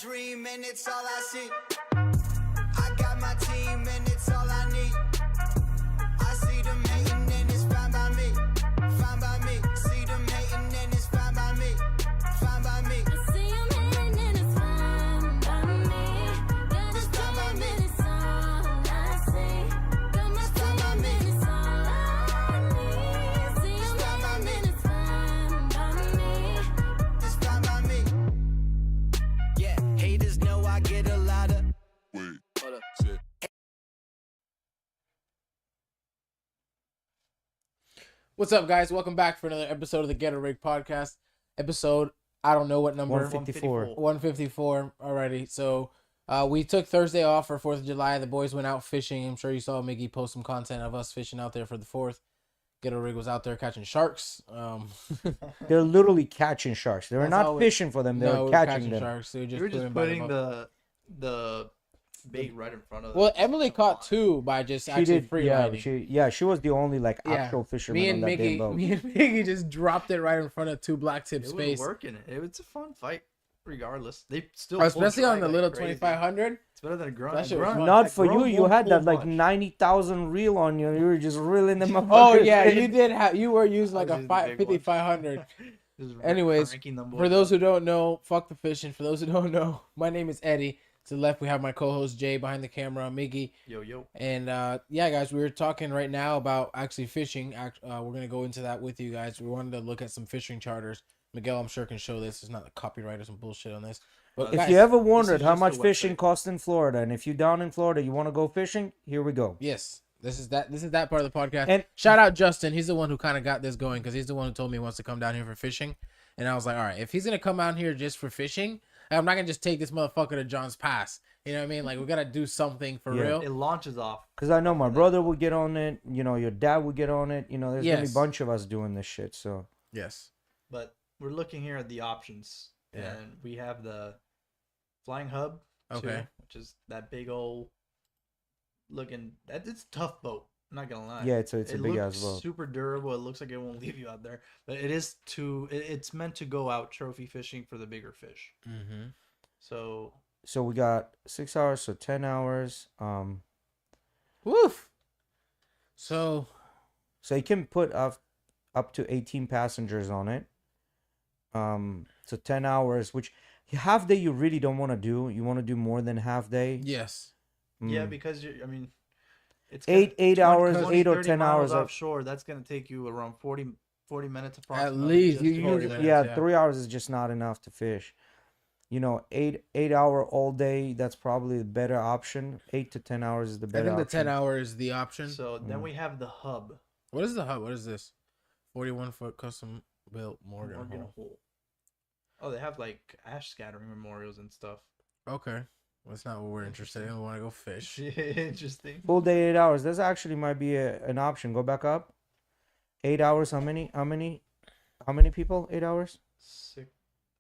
dream and it's all I see. I got my team and it's all I need. I see them hating and it's fine by me. Fine by me. See them hating and it's fine by me. Fine by me. I see 'em hating and it's fine by me. Got a dream and it's all I see. Got my team and it's all I need. See 'em hating and it's fine by me. It's fine by me. Yeah, haters know I get a lot of. Wait, Hold up. shit. What's up, guys? Welcome back for another episode of the GhettoRig podcast. Episode, I don't know what number. 154. 154 already. So we took Thursday off for 4th of July. The boys went out fishing. I'm sure you saw Miggy post some content of us fishing out there for the 4th. GhettoRig was out there catching sharks. They're literally catching sharks. They're That's not all we- fishing for them. They're no, we're catching them. sharks. They were just, You were just by putting boat. the bait right in front of them. Well, Emily caught two by just She actually did. free Yeah, riding. she was the only like Yeah. actual fisherman Me on and that damn boat. Miggy just dropped it right in front of two black tip it space. was working. It was a fun fight, regardless. They still Especially pull on the drag little like crazy. 2500. It's better than a grunt. That shit was fun. Not for you. Grunt You won't had that pull like much. 90,000 reel on you. You were just reeling them up. Oh yeah, you did have. You were using like I a was using the big 5500. Just Anyways, cranking them For boys those up. who don't know, fuck the fishing. For those who don't know, my name is Eddie. To the left, we have my co-host Jay. Behind the camera, Miggy. Yo. And yeah, guys, we were talking right now about actually fishing. We're gonna go into that with you guys. We wanted to look at some fishing charters. Miguel, I'm sure can show this. It's not a copyright or some bullshit on this. But If guys, you ever this wondered is how just much a fishing website. costs in Florida, and if you're down in Florida, you want to go fishing, here we go. yes, this is that part of the podcast. And- Shout out Justin. He's the one who kind of got this going because he's the one who told me he wants to come down here for fishing. And I was like, all right, if he's gonna come out here just for fishing, I'm not gonna just take this motherfucker to John's Pass. You know what I mean? Like we gotta do something for Yeah. real. It launches off. Because I know my brother would get on it. You know, your dad would get on it. You know, there's gonna be Yes. a bunch of us doing this shit. So Yes. But we're looking here at the options. Yeah. And we have the Flying Hub. Okay. Which is that big old looking. It's a tough boat. I'm not gonna lie. yeah, it's a It big looks ass boat. super durable. It looks like it won't leave you out there, but it is it's meant to go out trophy fishing for the bigger fish. Mm-hmm. So So we got 6 hours, so 10 hours. Woof. So So you can put up to 18 passengers on it. So 10 hours, which half day you really don't want to do. You want to do more than half day. yes. yeah, Mm. because I mean, it's Eight 20 hours, 20, 8 or 30 10 miles hours of- offshore. That's gonna take you around 40 minutes At approximately. least just you to use go it. there. minutes, Yeah, yeah. 3 hours is just not enough to fish. You know, eight hour all day. That's probably the better option. 8 to 10 hours is the I better. think the option. 10 hour is the option. So then we have the hub. What is the hub? What is this? 41-foot custom built Morgan Morgan hull. Hole. Oh, they have like ash scattering memorials and stuff. Okay. Well, that's not what we're interested in. We want to go fish. Interesting. Full day 8 hours. This actually might be an option. Go back up. 8 hours. How many people? 8 hours.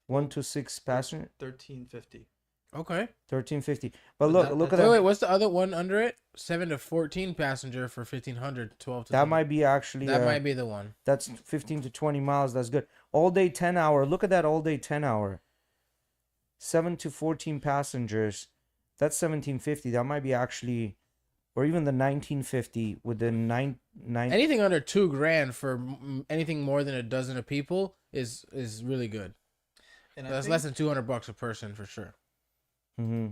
1 to 6 passengers. 1350. Okay. 1350. But But look, that- look at that's- Wait, that. what's the other one under it? 7 to 14 passenger for 1500. 12 to That 20. might be actually. That might be the one. That's 15 to 20 miles. That's good. All day 10 hour. Look at that all day 10 hour. 7 to 14 passengers. That's 1750. That might be actually, or even the 1950 with the nine. Anything under $2,000 for anything more than a dozen of people is really good. And That's less than $200 a person for sure. Mm-hmm.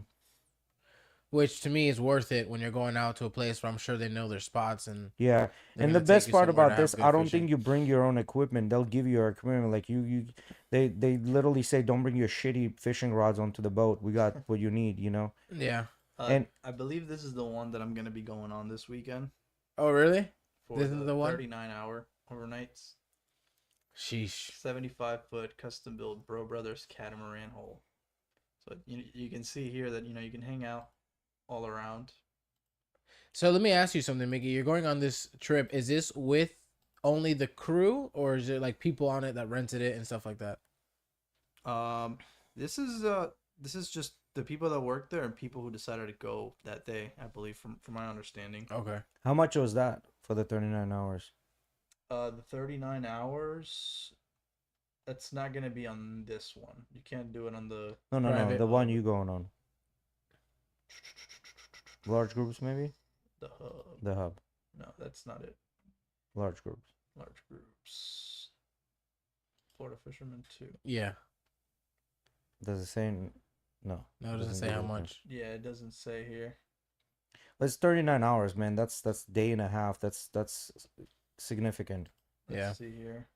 Which to me is worth it when you're going out to a place where I'm sure they know their spots and Yeah, they're and gonna the take best you part somewhere about to have this, good I don't fishing. think you bring your own equipment. They'll give you your equipment. Like they literally say, don't bring your shitty fishing rods onto the boat. We got what you need. You know. yeah. And- I believe this is the one that I'm gonna be going on this weekend Oh really? for This is the one? 39-hour overnights, Sheesh. 75-foot custom built Bro Brothers catamaran hole. So you can see here that you can hang out all around. So let me ask you something, Mickey. You're going on this trip. Is this with only the crew, or is it like people on it that rented it and stuff like that? This is just the people that work there and people who decided to go that day. I believe, from my understanding. Okay. How much was that for the 39 hours? The 39 hours, That's not gonna be on this one. You can't do it on the No, Private. the one you going on. Large groups, maybe. the hub. The hub. No, that's not it. Large groups. Large groups. Florida Fisherman 2. Yeah. Does it say? No. No, it doesn't say give how it there. much. Yeah, it doesn't say here. It's 39 hours, man. That's day and a half. That's significant. Let's Yeah. see here.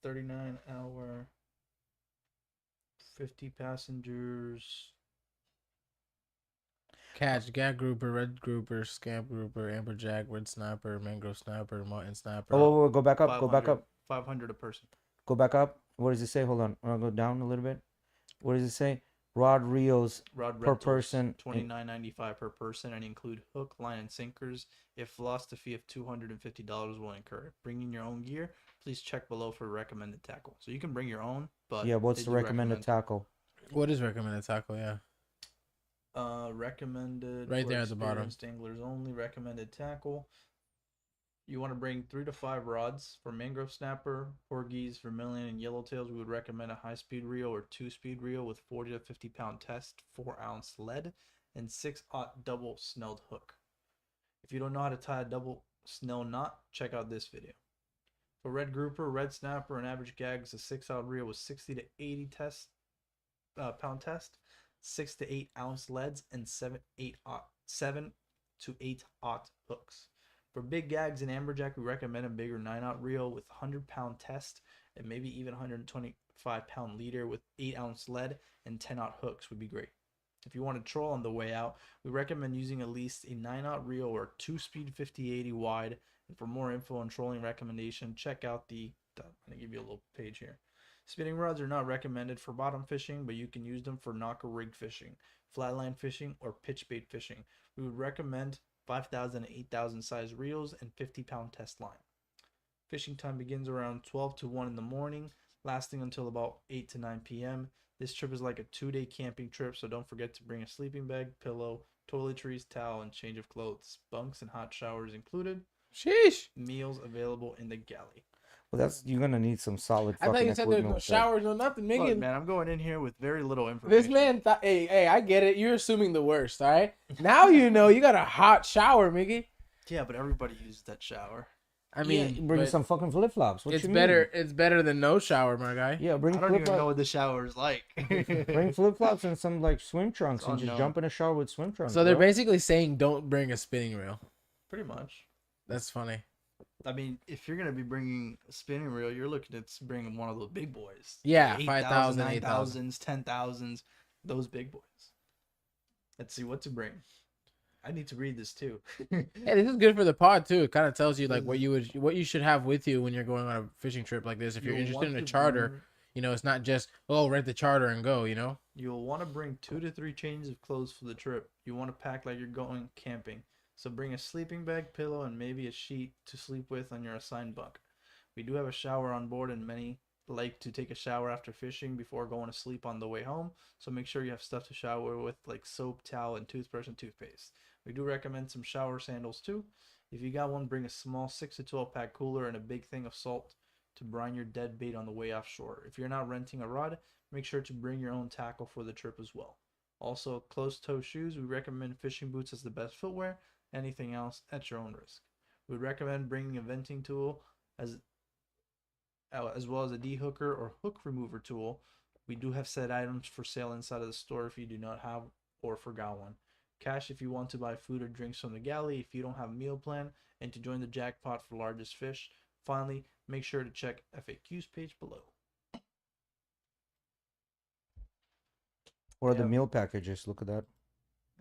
39-hour. 50 passengers. Catch, gag grouper, red grouper, scamp grouper, amberjack, red snapper, mangrove snapper, mutton snapper. Oh, wait, go back up. Go back 500 up. 500 a person. Go back up. What does it say? Hold on. I'll go down a little bit. What does it say? Rod reels Rod per rentals, person. $29.95 per person, and include hook, line, and sinkers. If lost, a fee of $250 will incur. Bringing your own gear, please check below for recommended tackle. So you can bring your own, but Yeah, what's they the do recommended tackle? What is recommended tackle? Yeah. Recommended Right for there at the bottom. experienced anglers only. Recommended tackle. You want to bring 3 to 5 rods for mangrove snapper, porgies, vermilion, and yellowtails. We would recommend a high-speed reel or 2-speed reel with 40 to 50 pound test, 4-ounce lead, and 6/0 double snelled hook. If you don't know how to tie a double snell knot, check out this video. For red grouper, red snapper, and average gags, a 6/0 reel with 60 to 80 pound test, 6 to 8 ounce leads, and 7 to 8/0 hooks. For big gags and amberjack, we recommend a bigger 9/0 reel with 100-pound test and maybe even 125-pound leader with 8-ounce lead and 10/0 hooks would be great. If you want to troll on the way out, we recommend using at least a 9/0 reel or 2-speed 50/80 wide. And for more info on trolling recommendation, check out I'm going to give you a little page here. Spinning rods are not recommended for bottom fishing, but you can use them for knocker rig fishing, flatline fishing, or pitch bait fishing. We would recommend 5,000 to 8,000 size reels and 50-pound test line. Fishing time begins around 12 to 1 in the morning, lasting until about 8 to 9 p.m. This trip is like a 2-day camping trip, so don't forget to bring a sleeping bag, pillow, toiletries, towel, and change of clothes. Bunks and hot showers included. Sheesh. Meals available in the galley. Well, you're gonna need some solid I fucking thought you said there's equipment no with that. showers, no nothing, Look, nigga. man, I'm going in here with very little This information. man thought, hey, I get it. You're assuming the worst, all right? Now you know you got a hot shower, Mickey. Yeah, but everybody uses that shower. I Yeah, mean, bring but some fucking flip flops. What it's you mean? better. It's better than no shower, my guy. Yeah, bring I don't flip even know flops. what the shower is like. Bring flip flops and some like swim trunks Oh, and just no. jump in a shower with swim trunks. So they're bro. basically saying don't bring a spinning reel. Pretty much. That's funny. I mean, if you're gonna be bringing a spinning reel, you're looking at bringing one of those big boys. Yeah, 8,000, 5,000, 8,000. 9,000s, 10,000s, those big boys. Let's see what to bring. I need to read this too. Hey, this is good for the pod too. It kind of tells you like what you should have with you when you're going on a fishing trip like this. If you're You'll interested in want a to charter, bring- you know, it's not just rent the charter and go. You know. You'll want to bring 2 to 3 changes of clothes for the trip. You want to pack like you're going camping. So bring a sleeping bag, pillow, and maybe a sheet to sleep with on your assigned bunk. We do have a shower on board, and many like to take a shower after fishing before going to sleep on the way home. So make sure you have stuff to shower with like soap, towel, and toothbrush and toothpaste. We do recommend some shower sandals too. If you got one, bring a small 6 to 12 pack cooler and a big thing of salt to brine your dead bait on the way offshore. If you're not renting a rod, make sure to bring your own tackle for the trip as well. Also, closed-toe shoes. We recommend fishing boots as the best footwear. Anything else at your own risk. We would recommend bringing a venting tool as well as a de-hooker or hook remover tool. We do have said items for sale inside of the store if you do not have or forgot one. Cash if you want to buy food or drinks from the galley if you don't have a meal plan, and to join the jackpot for largest fish. Finally, make sure to check FAQs page below. What are the Yeah. meal packages? Look at that.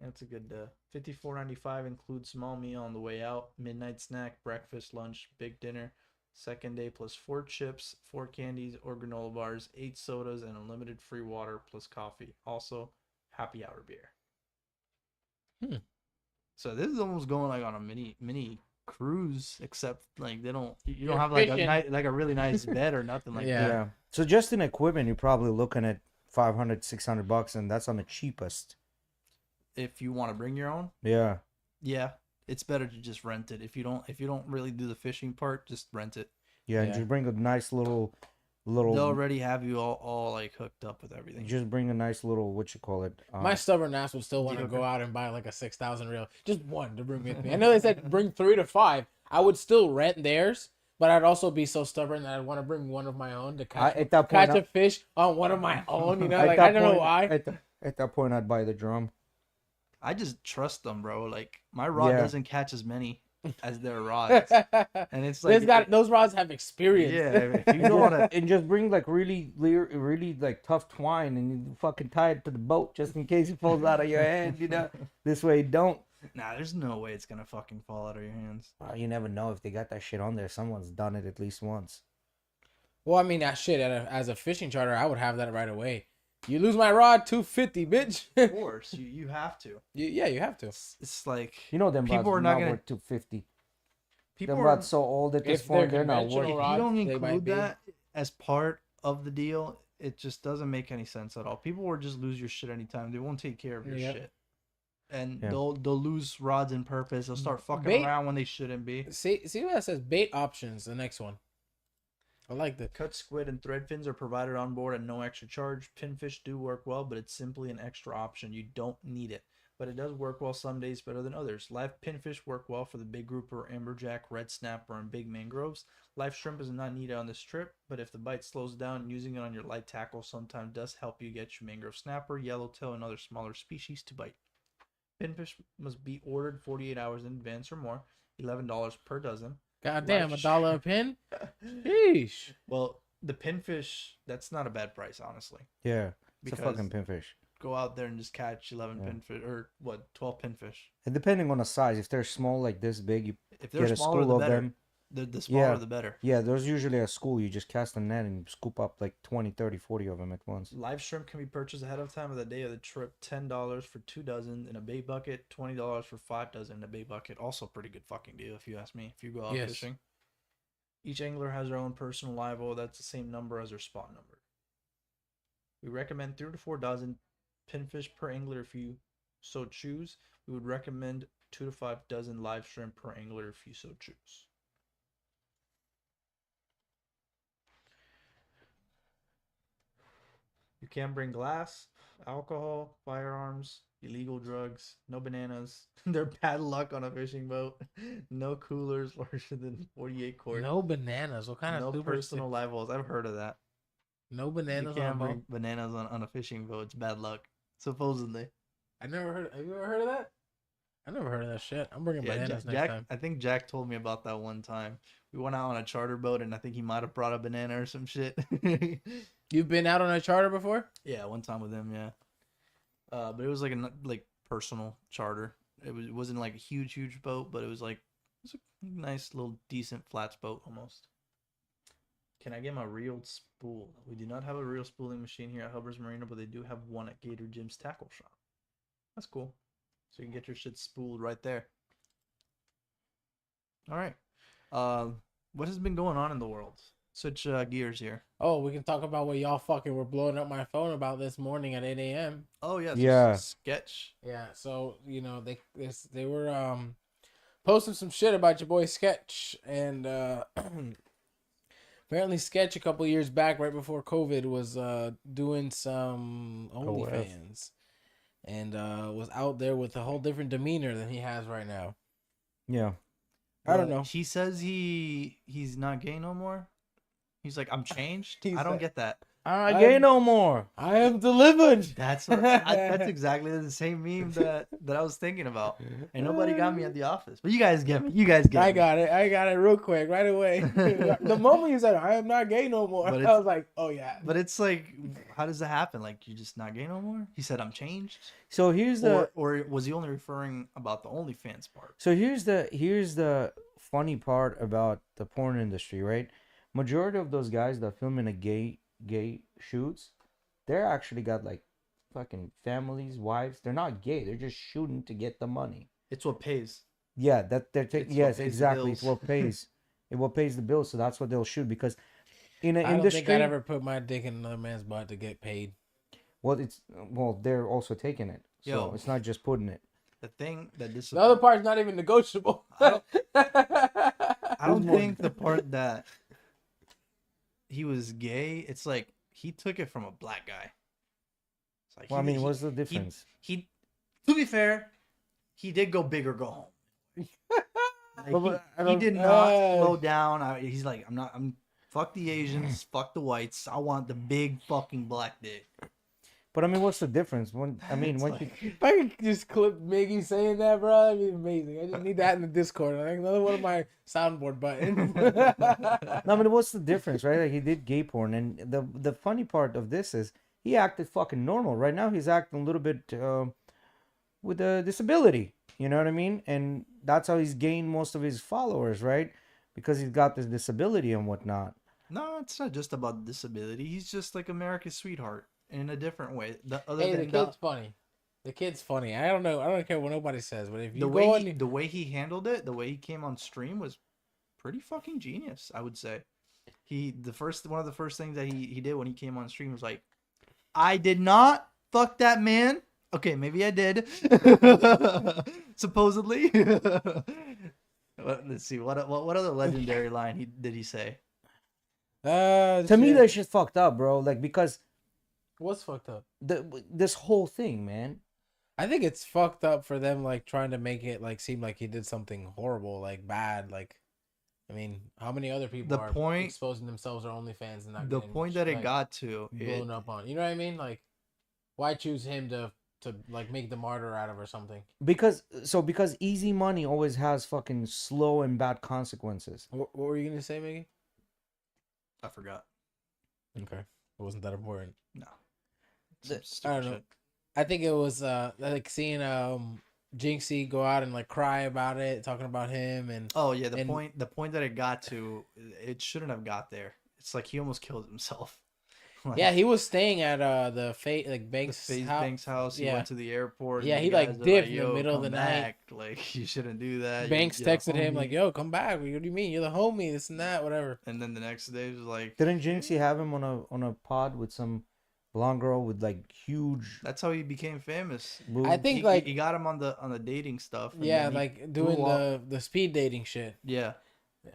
That's a good $54.95 includes small meal on the way out, midnight snack, breakfast, lunch, big dinner, second day plus 4 chips, 4 candies or granola bars, 8 sodas, and unlimited free water plus coffee. Also, happy hour beer. So this is almost going like on a mini cruise, except like you don't You're have like fishing. like a really nice bed or nothing like Yeah. Yeah. So just in equipment, you're probably looking at $500-$600, and that's on the cheapest. if you want to bring your own. Yeah. Yeah, it's better to just rent it. If you don't really do the fishing part, just rent it. Yeah, and Yeah. just bring a nice little little. They'll already have you all like hooked up with everything. Just bring a nice little, what you call it? My stubborn ass would still want to Mediocre. go out and buy like a 6,000 reel, just one to bring with me. I know they said bring 3 to 5. I would still rent theirs, but I'd also be so stubborn that I'd want to bring one of my own to catch, at that point, catch a fish on one of my own. You know, at like that I don't know point- why. At that point, I'd buy the drum. I just trust them, bro. Like my rod Yeah. doesn't catch as many as their rods, and it's like Those rods have experience. yeah. If you don't want to, And just bring like really like tough twine and you fucking tie it to the boat just in case it falls out of your hand. You know, this way it don't. nah, there's no way it's gonna fucking fall out of your hands. You never know if they got that shit on there. Someone's done it at least once. Well, I mean that shit as a fishing charter, I would have that right away. You lose my rod, $250, bitch. Of course, you have to. Yeah, you have to. It's like You know them People rods are not gonna- worth $250. people Them are, rods so old at this If they're point they're not conventional worth. if rods, you don't they might include be. that as part of the deal, it just doesn't make any sense at all. People will just lose your shit anytime. They won't take care of your Yep. shit. And Yeah. they'll lose rods in purpose. They'll start fucking Bait- around when they shouldn't be. See what that says? Bait options. The next one. I like that. Cut squid and thread fins are provided on board at no extra charge. Pinfish do work well, but it's simply an extra option. You don't need it, but it does work well some days better than others. Live pinfish work well for the big grouper, amberjack, red snapper, and big mangroves. Live shrimp is not needed on this trip, but if the bite slows down, using it on your light tackle sometimes does help you get your mangrove snapper, yellowtail, and other smaller species to bite. Pinfish must be ordered 48 hours in advance or more. $11 per dozen. God damn, Live $1 a pin. Sheesh. Well, the pinfish, that's not a bad price, honestly. Yeah, it's Because a fucking pinfish. go out there and just catch 11 Yeah. pinfish or what 12 pinfish. And depending on the size, if they're small like this big, you If they're get a smaller, school the of better. them. The smaller, Yeah. the better. Yeah, there's usually a school. You just cast a net and scoop up like 20, 30, 40 of them at once. Live shrimp can be purchased ahead of time of the day of the trip. $10 for 2 dozen in a bait bucket. $20 for 5 dozen in a bait bucket. Also, pretty good fucking deal if you ask me. If you go out Yes. fishing, each angler has their own personal live oil. That's the same number as their spot number. We recommend 3 to 4 dozen pinfish per angler if you so choose. We would recommend 2 to 5 dozen live shrimp per angler if you so choose. You can't bring glass, alcohol, firearms, illegal drugs, no bananas. They're bad luck on a fishing boat. No coolers larger than 48 quarts. No bananas. What kind No of personal live wells. I've heard of that. No You bananas on a can't boat? bring bananas on a fishing boat. It's bad luck. Supposedly. I never heard. Have you ever heard of that? I never heard of that shit. I'm bringing Yeah, bananas next Jack. time. I think Jack told me about that one time. We went out on a charter boat, and I think he might have brought a banana or some shit. You've been out on a charter before? Yeah, one time with him, yeah. But it was like a personal charter. It wasn't like a huge boat, but it was a nice little decent flats boat almost. Can I get my reeled spool? We do not have a reel spooling machine here at Hubbard's Marina, but they do have one at Gator Jim's tackle shop. That's cool. So you can get your shit spooled right there. All right. What has been going on in the world? Switch gears here. Oh, we can talk about what y'all fucking were blowing up my phone about this morning at 8 a.m. Oh yeah, Yeah. Sketch. Yeah, so you know they were posting some shit about your boy Sketch, and apparently Sketch a couple years back, right before COVID, was doing some OnlyFans, and was out there with a whole different demeanor than he has right now. Yeah. I don't know. He says he's not gay no more. He's like, I'm changed. He's I don't like- get that. I'm not gay no more. I am delivered. That's that's exactly the same meme that I was thinking about. And nobody got me at the office, but you guys get me. You guys get me. I got it real quick, right away. The moment you said I am not gay no more, But I was like, oh yeah. But it's like, how does that happen? Like, you're just not gay no more? He said, I'm changed. So here's the Or was he only referring about the OnlyFans part? here's the funny part about the porn industry, right? Majority of those guys that film in a gay shoots, they're actually got like fucking families, wives. They're not gay. They're just shooting to get the money. It's what pays. Yeah, that they're taking. It's what Yes, pays the exactly. It's bills. what pays. It what pays the bills. So that's what they'll shoot because in an I don't industry. think I'd ever put my dick in another man's butt to get paid. Well, they're also taking it. So Yo. it's not just putting it. The thing that this The other part's not even negotiable. I don't think the part that he was gay, it's like he took it from a black guy. It's like Well, I mean, what's the difference? He to be fair, he did go big or go home. Like, But I he don't- did not slow down. He's like, I'm fuck the Asians, fuck the whites. I want the big fucking black dick. But I mean, what's the difference? When I mean, It's when like- you, If I could just clip Miggy saying that, bro, that'd be amazing. I just need that in the Discord. Like another one of my soundboard buttons. no, I mean, what's the difference, right? Like he did gay porn, and the funny part of this is he acted fucking normal. Right now, he's acting a little bit with a disability. You know what I mean? And that's how he's gained most of his followers, right? Because he's got this disability and whatnot. No, it's not just about disability. He's just like America's sweetheart in a different way. Hey, the kid's funny. The kid's funny. I don't know. I don't care what nobody says, but if you the go way on, the way he handled it, the way he came on stream was pretty fucking genius, I would say. One of the first things that he did when he came on stream was like, I did not fuck that man. Okay, maybe I did. Supposedly. Let's see what other legendary line did he say? To me, that shit's fucked up, bro. Like because what's fucked up? this whole thing, man. I think it's fucked up for them, like trying to make it like seem like he did something horrible, like bad. Like, I mean, how many other people The are point- exposing themselves or OnlyFans and not The getting, point that it like, got to, blown up on? You know what I mean? Like, why choose him to like make the martyr out of or something? Because easy money always has fucking slow and bad consequences. What were you gonna say, Miggy? I forgot. Okay, it wasn't that important. No. The- Some I don't stupid know. shit. I think it was like seeing Jinxie go out and like cry about it, talking about him and Oh yeah, And- the point that it got to, it shouldn't have got there. It's like he almost killed himself. Like, yeah, he was staying at the Banks FaZe house. Banks' house. He Yeah. went to the airport. Yeah, and he, the like, guys are dipped in the "Yo, middle of come the night." back. Like you shouldn't do that. Banks You're the texted him like, homie." "Yo, come back. What do you mean? You're the homie. This and that. Whatever." And then the next day, he was like, Didn't Jinxie have him on a pod with some blonde girl with like huge "That's how he became famous." boobs? I think He, like he got him on the dating stuff. and yeah, then he like doing blew up. the speed dating shit. Yeah. Yeah.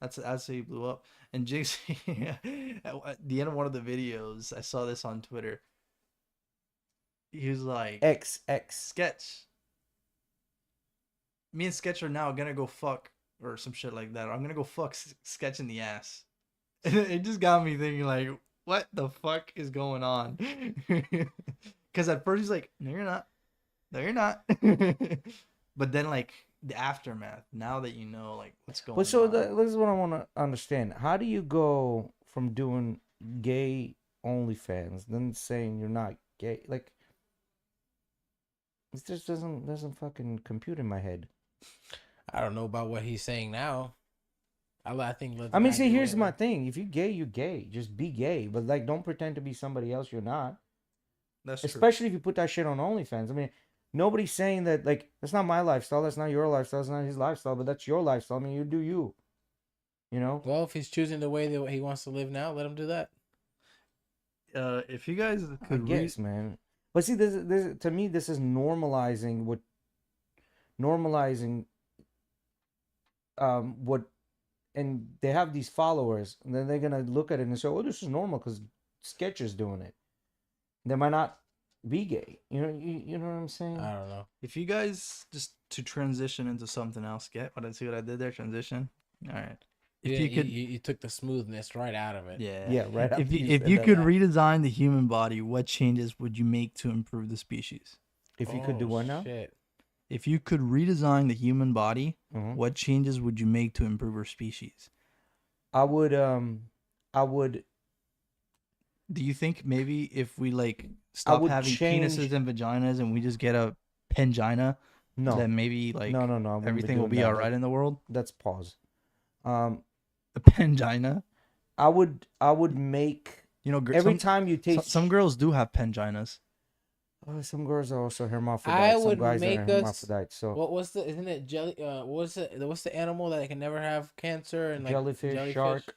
That's how he blew up. And Jinxie, at the end of one of the videos, I saw this on Twitter. He was like, XX. Sketch. Me and Sketch are now gonna go fuck or some shit like that. Or I'm gonna go fuck Sketch in the ass. And it just got me thinking like, what the fuck is going on? Because at first he's like, no, you're not. No, you're not. But then like the aftermath. Now that you know like what's going But so on. this is what I want to understand. How do you go from doing gay OnlyFans then saying you're not gay? Like it just doesn't fucking compute in my head. I don't know about what he's saying now. I think. I mean, see, here's my thing. If you're gay, you're gay. Just be gay. But like, don't pretend to be somebody else you're not. That's true. Especially if you put that shit on OnlyFans. I mean, nobody's saying that, like, that's not my lifestyle. That's not your lifestyle. That's not his lifestyle. But that's your lifestyle. I mean, you do you. You know? Well, if he's choosing the way that he wants to live now, let him do that. If you guys I could guess, man. But see, this to me, this is normalizing what and they have these followers, and then they're gonna look at it and say, "Oh, this is normal because Sketch is doing it." They might not be gay. You know what I'm saying? I don't know. If you guys just to transition into something else, see what I did there? Transition. All right. If you could, you took the smoothness right out of it. yeah, Yeah, right. If after you, said if you that. could redesign the human body, what changes would you make to improve the species? If you could do what now? Shit. If you could redesign the human body, Mhm. what changes would you make to improve our species? I would. Do you think maybe if we like stop would having change- penises and vaginas and we just get a pengina, No. then maybe like no. I wouldn't everything will doing be that. all right in the world? That's pause. A pengina. I would make You know, every time you taste. some girls do have penginas. Some girls are also hermaphrodites. Some would guys make are us- hermaphrodites. So What's the? Isn't it jelly? What's the animal that can never have cancer and like jellyfish, shark.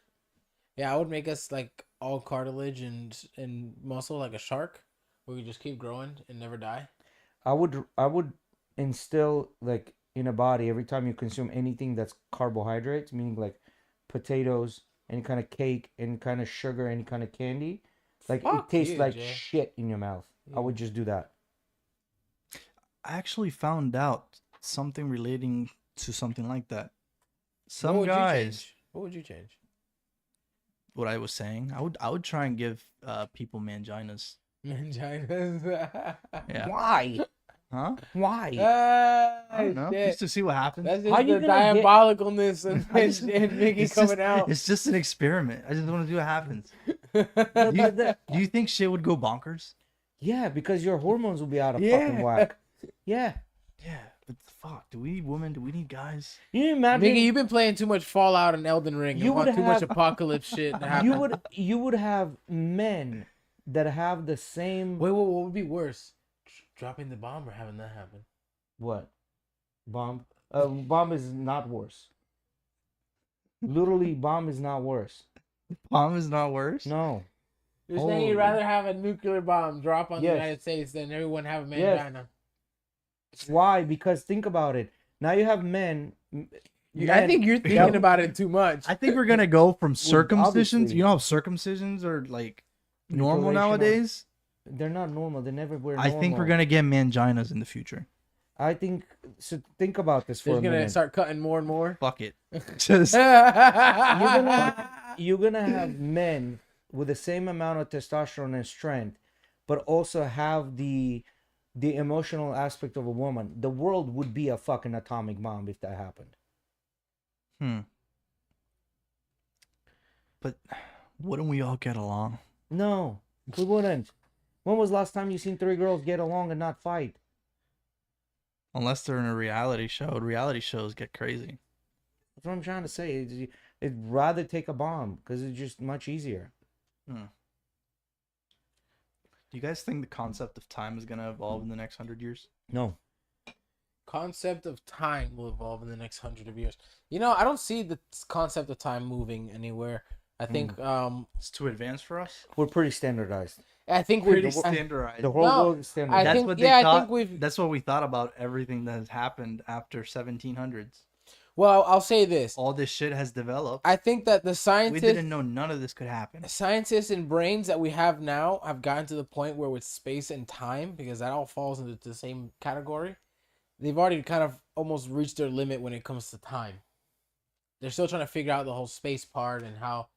Yeah, I would make us like all cartilage and muscle like a shark. We could just keep growing and never die. I would instill like in a body every time you consume anything that's carbohydrates, meaning like potatoes, any kind of cake, any kind of sugar, any kind of candy, like Fuck it tastes you, like Jay. shit in your mouth. I would just do that. I actually found out something relating to something like that. What Some would you guys, change? What would you change? what I was saying, I would try and give people manginas. Manginas. Yeah. Why? Huh? Why? I don't know. Shit. Just to see what happens. That's How just you the gonna get- diabolicalness and, I just- and Mickey it's coming just, out. It's just an experiment. I just want to see what happens. No, Do you, but the- do you think shit would go bonkers? yeah, because your hormones will be out of Yeah. fucking whack. Yeah. Yeah, but fuck. Do we need women? Do we need guys? You imagine Mickey, you've been playing too much Fallout and Elden Ring. You You want would too much have- apocalypse shit to happen. you would have men that have the same Wait, what would be worse? Dropping the bomb or having that happen? what? Bomb? Bomb is not worse. Literally, bomb is not worse. Bomb is not worse. No. You're saying you'd Holy- rather have a nuclear bomb drop on Yes. the United States than everyone have a Yes. mangina. Why? Because think about it. Now you have men. I think you're thinking about it too much. I think we're gonna go from circumcisions. obviously- You know how circumcisions are like normal Mutilation nowadays. they're not normal. They never were. I think we're normal. gonna get manginas in the future. I think so. Think about this for They're a gonna minute. start cutting more and more. Fuck it. Just You're gonna have men with the same amount of testosterone and strength, but also have the emotional aspect of a woman. The world would be a fucking atomic bomb if that happened. But wouldn't we all get along? No, we wouldn't. When was the last time you seen three girls get along and not fight? Unless they're in a reality show. Reality shows get crazy. That's what I'm trying to say. It'd rather take a bomb because it's just much easier. Do you guys think the concept of time is gonna evolve in the next 100 years? No. Concept of time will evolve in the next 100 of years. You know, I don't see the concept of time moving anywhere. I think It's too advanced for us. We're pretty standardized. I think we're Pretty standardized. The whole No, world is I standardized. That's think- what they yeah, I thought. think we've- That's what we thought about everything that has happened after 1700s. well, I'll say this. All this shit has developed. I think that the We scientists didn't know none of this could happen. scientists and brains that we have now have gotten to the point where with space and time, because that all falls into the same category, they've already kind of almost reached their limit when it comes to time. They're still trying to figure out the whole space part and how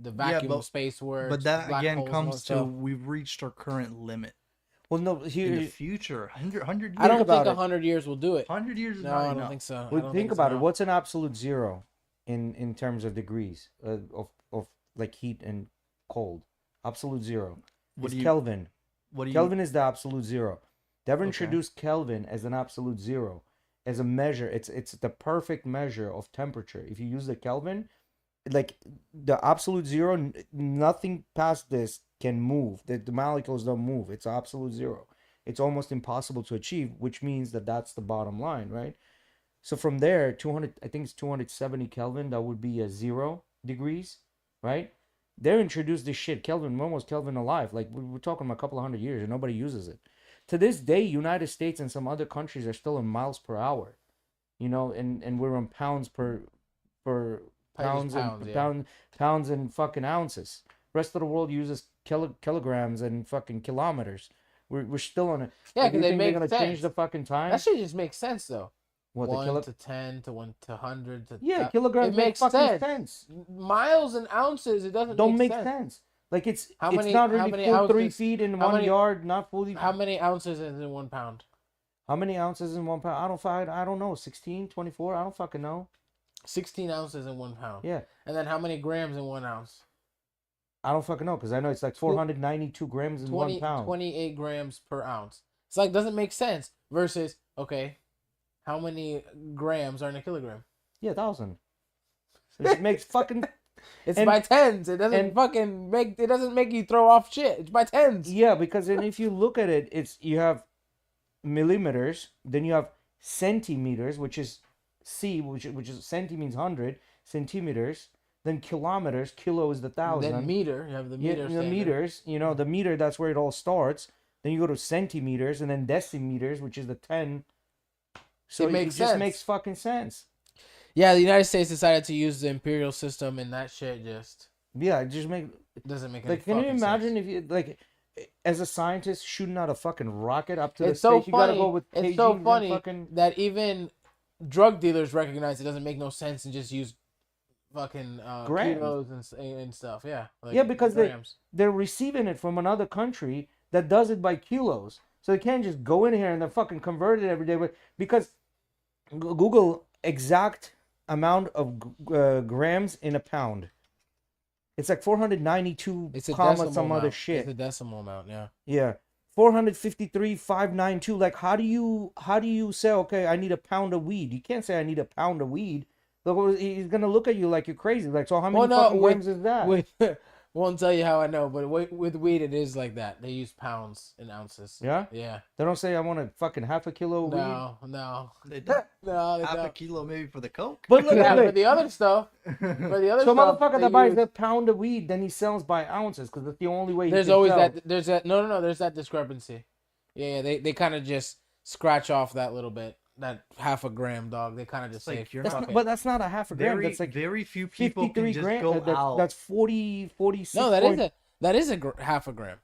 the vacuum but- of space works. But that black again holes and all comes that to stuff. we've reached our current limit. Well, no, In the here, future, 100 years. I don't about think it. 100 years will do it. 100 years is No, not I don't enough. think so. I well, don't think so, about it. no. What's an absolute zero in terms of degrees of like heat and cold? Absolute zero. What It's do you- Kelvin. What do you? Kelvin is the absolute zero. They ever Okay. introduced Kelvin as an absolute zero, as a measure. It's the perfect measure of temperature. If you use the Kelvin, like the absolute zero, nothing past this can move. The molecules don't move. It's absolute zero. It's almost impossible to achieve, which means that that's the bottom line, right? So from there, 200, I think it's 270 Kelvin. That would be a 0 degrees, right? They introduced this shit. Kelvin, when was Kelvin alive? Like we're talking about a couple of hundred years, and nobody uses it. To this day, United States and some other countries are still in miles per hour, you know, and we're in pounds per pounds and yeah. pounds and fucking ounces. Rest of the world uses kilograms and fucking kilometers. We're still on it. Yeah, Like, because they they're make gonna sense. change the fucking time. That shit just makes sense though. What the 1 to 10 to 1 to 100 to Yeah, kilograms It make makes fucking sense. sense. Miles and ounces, it doesn't Don't make make sense. Like it's How it's many- not how really many full 3 ounces- feet in how 1 many- yard, not fully. How many ounces is in 1 pound? How many ounces in 1 pound? I don't know. 16, 24? I don't fucking know. 16 ounces in 1 pound. Yeah. And then how many grams in 1 ounce? I don't fucking know because I know it's like 492 grams in 1 pound. 28 grams per ounce. It's like, doesn't make sense. Versus, okay, how many grams are in a kilogram? Yeah, 1,000. It makes fucking. It's And- by tens. It doesn't and- fucking make, it doesn't make you throw off shit. It's by tens. Yeah, because then if you look at it, it's you have millimeters, then you have centimeters, which is which is centi means 100 centimeters, then kilometers, kilo is the 1,000. Then meter, you have the Yeah, meter. the standard. meters, you know, the meter, that's where it all starts. Then you go to centimeters and then decimeters, which is the 10. So It it makes just sense. makes fucking sense. Yeah, the United States decided to use the imperial system, and that shit just Yeah, just make doesn't make any like. Can you fucking imagine sense. if you like, as a scientist shooting out a fucking rocket up to the It's so space? You gotta go funny. with It's so KGs and funny fucking. that even drug dealers recognize it doesn't make no sense and just use fucking Grams. kilos and stuff. Yeah, like Yeah, because grams. they're receiving it from another country that does it by kilos, so they can't just go in here and they're fucking convert it every day. But because Google exact amount of grams in a pound, it's like 492 It's a comma decimal some other amount. shit. It's a decimal amount. Yeah. Yeah. 453,592. Like, how do you say, okay, I need a pound of weed? You can't say I need a pound of weed. Look, he's gonna look at you like you're crazy. Like, so how many fucking grams is that? With won't tell you how I know, but with weed it is like that. They use pounds and ounces. Yeah? Yeah. They don't say I want a fucking half a kilo of weed. No. They don't. No, they Half a don't. kilo maybe for the coke. But look, Yeah, look, for the other stuff. For the other so stuff. motherfucker they that buys use- a pound of weed, then he sells by ounces because that's the only way. There's he can always sell. that. There's that. No. There's that discrepancy. Yeah. They kind of just scratch off that little bit. That half a gram, dog. They kind of just It's say, like you're That's fuck not, it. but that's not a half a gram. Very, That's like very few people 53 can just grams. go out. That's 46. No, that is half a gram.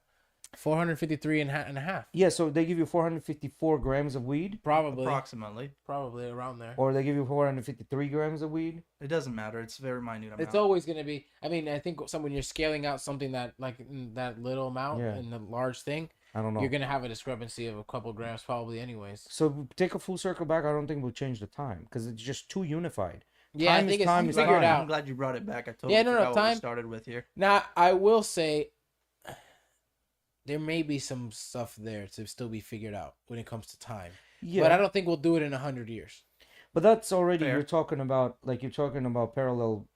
453 and a half. Yeah, so they give you 454 grams of weed, Probably approximately. around there. or they give you 453 grams of weed. It doesn't matter. It's very minute amount. It's always going to be. I mean, I think when you're scaling out something that like that little amount Yeah. and the large thing, I don't know. you're going to have a discrepancy of a couple grams probably anyways. So take a full circle back. I don't think we'll change the time because it's just too unified. Yeah, Time I is think time it's is figured time. I'm out. glad you brought it back. I totally Yeah, no, forgot what we time- started with here. Now, I will say there may be some stuff there to still be figured out when it comes to time. Yeah, But I don't think we'll do it in 100 years. but that's already Fair. you're talking about parallel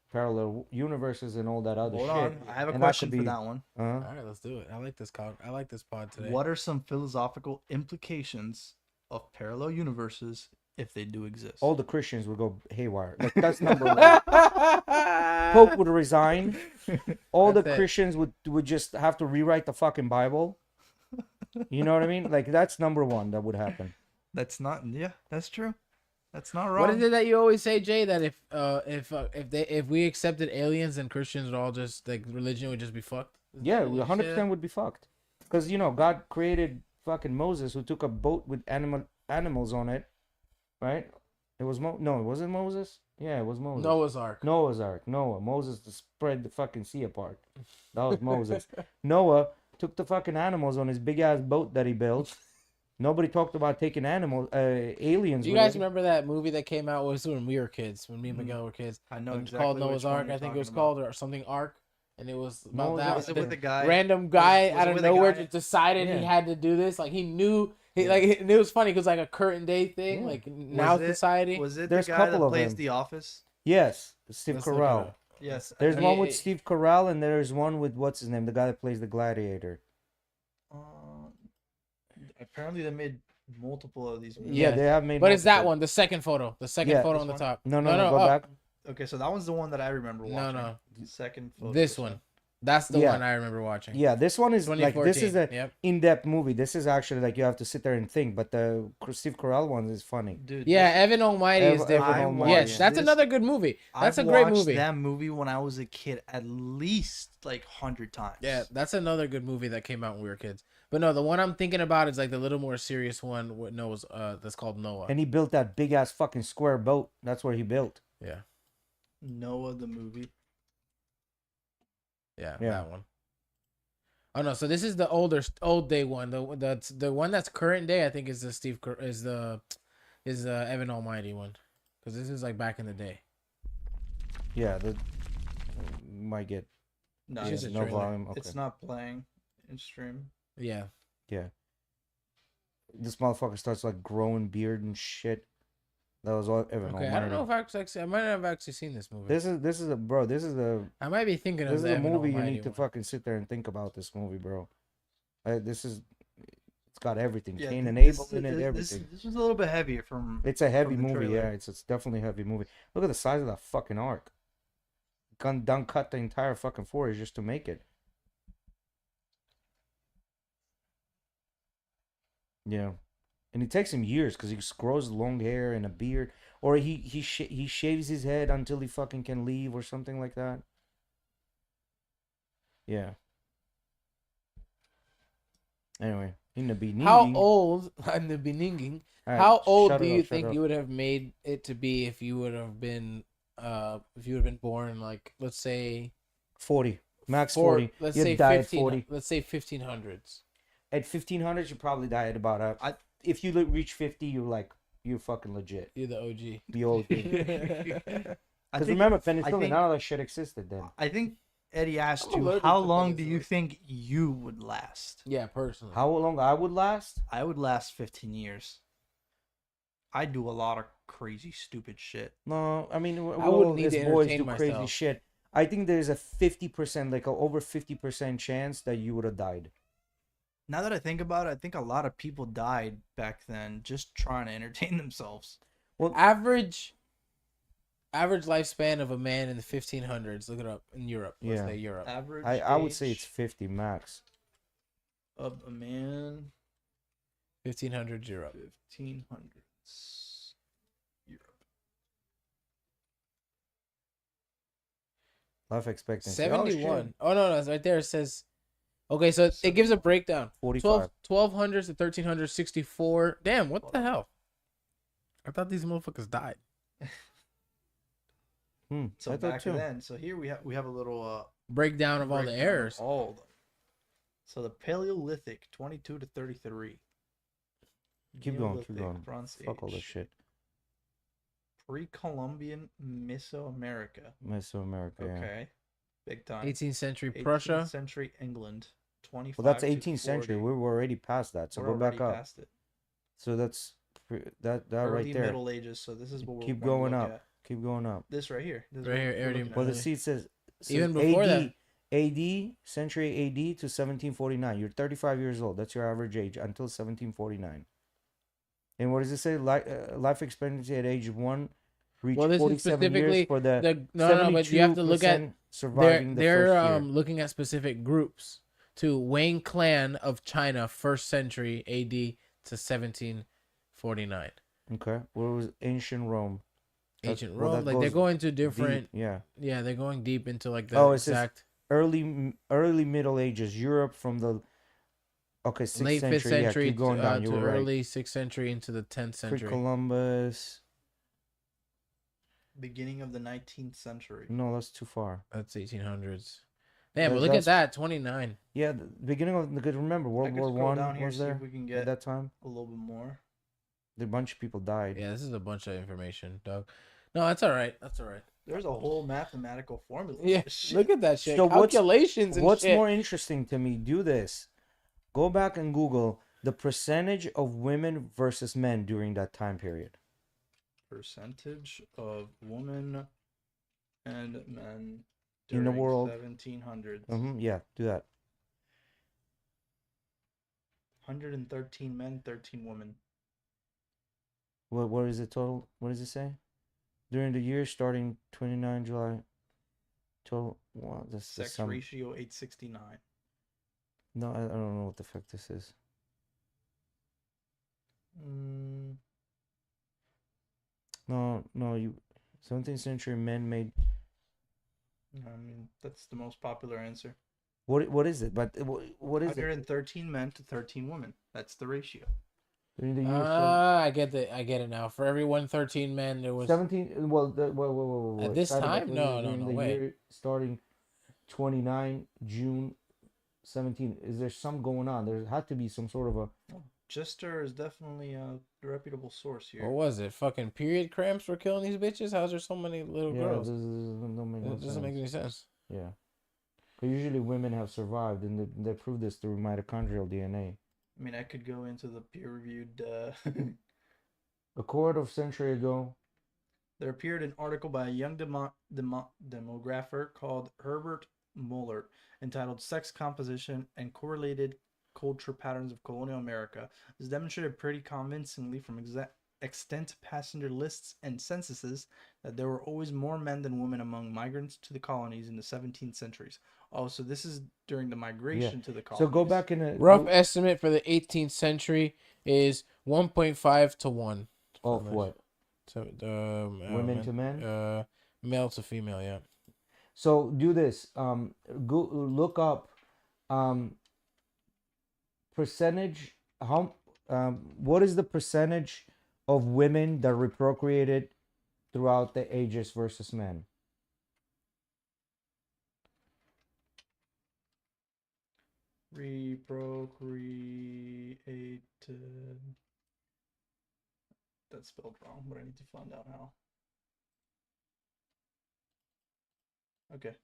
universes and all that other Hold shit. on. I have a And that question could for be- that one. Uh-huh. All right, let's do it. I like this pod today. What are some philosophical implications of parallel universes if they do exist? All the Christians would go haywire. Like that's number one. Pope would resign. All the That's it. Christians would just have to rewrite the fucking Bible. You know what I mean? Like that's number one that would happen. That's not. Yeah, that's true. That's not wrong. What is it that you always say, Jay? That if we accepted aliens, then Christians would all just like religion would just be fucked. Yeah, Did you say 100% that? would be fucked. Because God created fucking Moses, who took a boat with animals on it, right? It was was it Moses? Yeah, it was Moses. Noah's Ark. Noah's Ark. Moses to spread the fucking sea apart. That was Moses. Noah took the fucking animals on his big ass boat that he built. Nobody talked about taking aliens. Do you with guys it. remember that movie that came out? Was when we were kids, when me and Miguel were kids. I know It was exactly called which Noah's one Ark. you're I think it was talking called or something Ark, and it was about No, that. Was it with the guy? Random guy was it out of with a nowhere guy? just decided he Yeah. had to do this. Like he knew. It was funny because like a current day thing, Yeah. like now it- society. Was it There's the a guy couple that of plays them. The Office? Yes, Steve Let's look it Carell. up. Yes. There's Yeah, one with yeah. Steve Carell, and there's one with what's his name, the guy that plays the gladiator. Apparently, they made multiple of these. Movies. Yeah, Yes. they have made. But it's that multiple. one, the second photo, Yeah. photo This on the one? top. No, go up. back. Okay, so that one's the one that I remember watching. No. The second photo. This one. That's the Yeah. one I remember watching. Yeah, this one is like this is 2014. a Yep. in-depth movie. This is actually like you have to sit there and think. But the Steve Carell one is funny. Dude. Yeah, Evan Almighty is Evan different. Almighty. Yes, that's This- another good movie. That's I've a great watched movie. that movie when I was a kid at least like 100 times. Yeah, that's another good movie that came out when we were kids. But no, the one I'm thinking about is like the little more serious one with Noah's. That's called Noah. And he built that big ass fucking square boat. That's where he built. Yeah, Noah the movie. yeah, Yeah. that one. Oh no, so this is the old day one. The one that's current day. I think is the Evan Almighty one, because this is like back in the day. Yeah, the might get No, It's it's, just a no trailer. volume. Okay. it's not playing in stream. Yeah, This motherfucker starts like growing beard and shit. That was all Evan okay. Almighty. I don't know if I might not have actually seen this movie. This is a bro. This is a I might be thinking of this is the a Evan movie you Almighty need to one. fucking sit there and think about this movie, bro. It's got everything. Yeah, Cain and this- Abel in it, this- everything. This was a little bit heavier from. It's a heavy from the movie, trailer. yeah. It's definitely a heavy movie. Look at the size of that fucking arc. Done cut the entire fucking forest just to make it. Yeah. And it takes him years because he grows long hair and a beard, or he shaves his head until he fucking can leave or something like that. Yeah. Anyway, in the beginning. How old in the beginning? All right, How old shut do it you up, shut think it up. you would have made it to be if you would have been born like let's say 40 max four 40. let's You say die at 15 40. let's say 1500s. At 1500, you probably die at about if you reach 50, you're fucking legit. You're the OG. The old thing. I Because think, remember, I penicillin, think- none of that shit existed then. I think Eddie asked I'm you, allergic how to long do you penicillin. think you would last? Yeah, personally. How long I would last? I would last 15 years. I do a lot of crazy, stupid shit. No, I mean, we I wouldn't all need as to boys entertain do crazy myself. shit. I think there's a 50%, like a over 50% chance that you would have died. Now that I think about it, I think a lot of people died back then just trying to entertain themselves. Well, Average lifespan of a man in the 1500s. Look it up in Europe. Let's Yeah. say Europe. Average I would say it's age 50 max. of a man, 1500s Europe. 1500s. Europe. Life expectancy. Oh, shit. 71. Oh, no, it's right there. It says, okay, so it gives a breakdown. 45. 1200s to 1300s, 64. Damn, what the hell? I thought these motherfuckers died. So I thought back too. then, so here we have a little Breakdown of all the breakdown of errors. all of them. So the Paleolithic, 22 to 33. Keep going, keep Neolithic, going. Bronze Fuck all this Age. shit. Pre-Columbian Mesoamerica. Mesoamerica, yeah. Okay, big time. 18th century 18th Prussia. century England. 25. Well, that's to 18th century. 40. We were already past that. So We're go back already up. past it. So that's that Early right there. Middle Ages. So this is what we're Keep wanna going look up. at. Keep going up. This right here. This is Right what here, we're already- looking at. Well, the seat says Even before AD, AD, century AD to 1749. You're 35 years old. That's your average age until 1749. And what does it say? Life expectancy at age 1 reach Well, this is 47 years specifically for the no, but you have to look at 72% surviving the they're first year. looking at specific groups to Wang clan of China, 1st century AD to 1749. Okay. What was ancient Rome? Ancient well, Rome, that like they're goes going to different. Deep, yeah. Yeah, they're going deep into like the Oh, it says exact early Middle Ages, Europe from the sixth late 5th century. Yeah, century keep going down. You to were right. early 6th century into the 10th century. Pre-Columbus. Beginning of the 19th century. No, that's too far. That's 1800s. Damn, That- but look at that's- that, 29. Yeah, the beginning of because remember I World could War scroll One down here, was see there if we can at get that time. a little bit more. A bunch of people died. Yeah, this is a bunch of information, Doug. No, that's all right. That's all right. There's a whole mathematical formula. for Yeah, this shit. look at that shit. So Calculations and What's shit. more interesting to me? Do this. Go back and Google the percentage of women versus men during that time period. Percentage of women and men In the during world. 1700s. Yeah, do that. 113 men, 13 women. What is it total? What does it say? During the year starting 29 July. Total. Wow, this is Sex some. ratio 869. No, I don't know what the fuck this is. No, you. 17th century men made. I mean, that's the most popular answer. What is it? But what is it? 113 men to 13 women. That's the ratio. During the year I get it now. For every 113 men, there was 17. Well, whoa. At this Side time? effect, No, during the way. year starting 29 June 17. Is there some going on? There had to be some sort of a. Jester is definitely a reputable source here. What was it? Fucking period cramps were killing these bitches? How's there so many little Yeah, girls? don't make no It doesn't make any sense. Yeah. 'Cause usually women have survived, and they prove this through mitochondrial DNA. I mean, I could go into the peer-reviewed. A quarter of century ago, There appeared an article by a young demographer called Herbert Muller entitled Sex Composition and Correlated Culture Patterns of Colonial America. This demonstrated pretty convincingly from extant passenger lists and censuses that there were always more men than women among migrants to the colonies in the 17th centuries. Oh, so this is during the migration to the So colonies. go back in a Rough estimate for the 18th century is 1.5 to 1. of what? So Women to men? Male to female, yeah. So do this. Go look up percentage. What is the percentage of women that reprocreated throughout the ages versus men? Reprocreated. That's spelled wrong, but I need to find out how. Okay.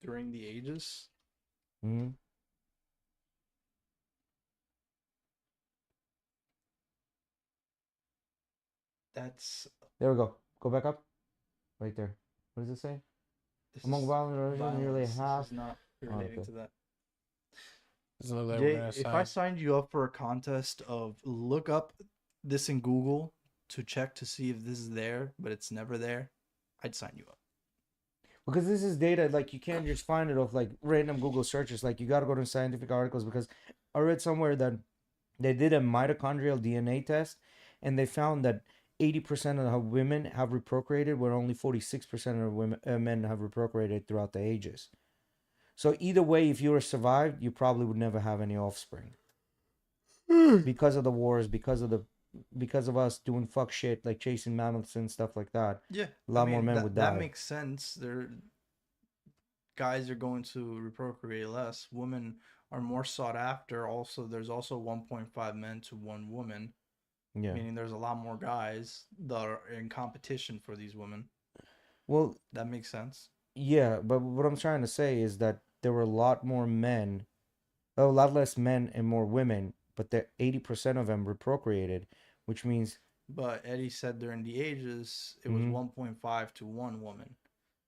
During the ages. Hmm. That's There we go. Go back up. Right there. What does it say? this Among is violent religions, nearly violence. half. This is not Oh, relating okay. to that. Doesn't look like Jay, we're gonna if I side. signed you up for a contest of look up this in Google to check to see if this is there, but it's never there, I'd sign you up. Because this is data, like you can't just find it off like random Google searches. Like you got to go to scientific articles. Because I read somewhere that they did a mitochondrial DNA test, and they found that 80% of the women have reprocreated, where only 46% of women men have reprocreated throughout the ages. So either way, if you were survived, you probably would never have any offspring because of the wars, because of us doing fuck shit like chasing mammoths and stuff like that. Yeah, A lot more men would die. That makes sense. Guys are going to reprocreate less. Women are more sought after. Also, there's also 1.5 men to 1 woman, Yeah. meaning there's a lot more guys that are in competition for these women. Well, That makes sense. yeah, but what I'm trying to say is that there were a lot more men, a lot less men and more women, but that 80% of them reprocreated, which means But Eddie said during the ages it was 1.5 to 1 woman.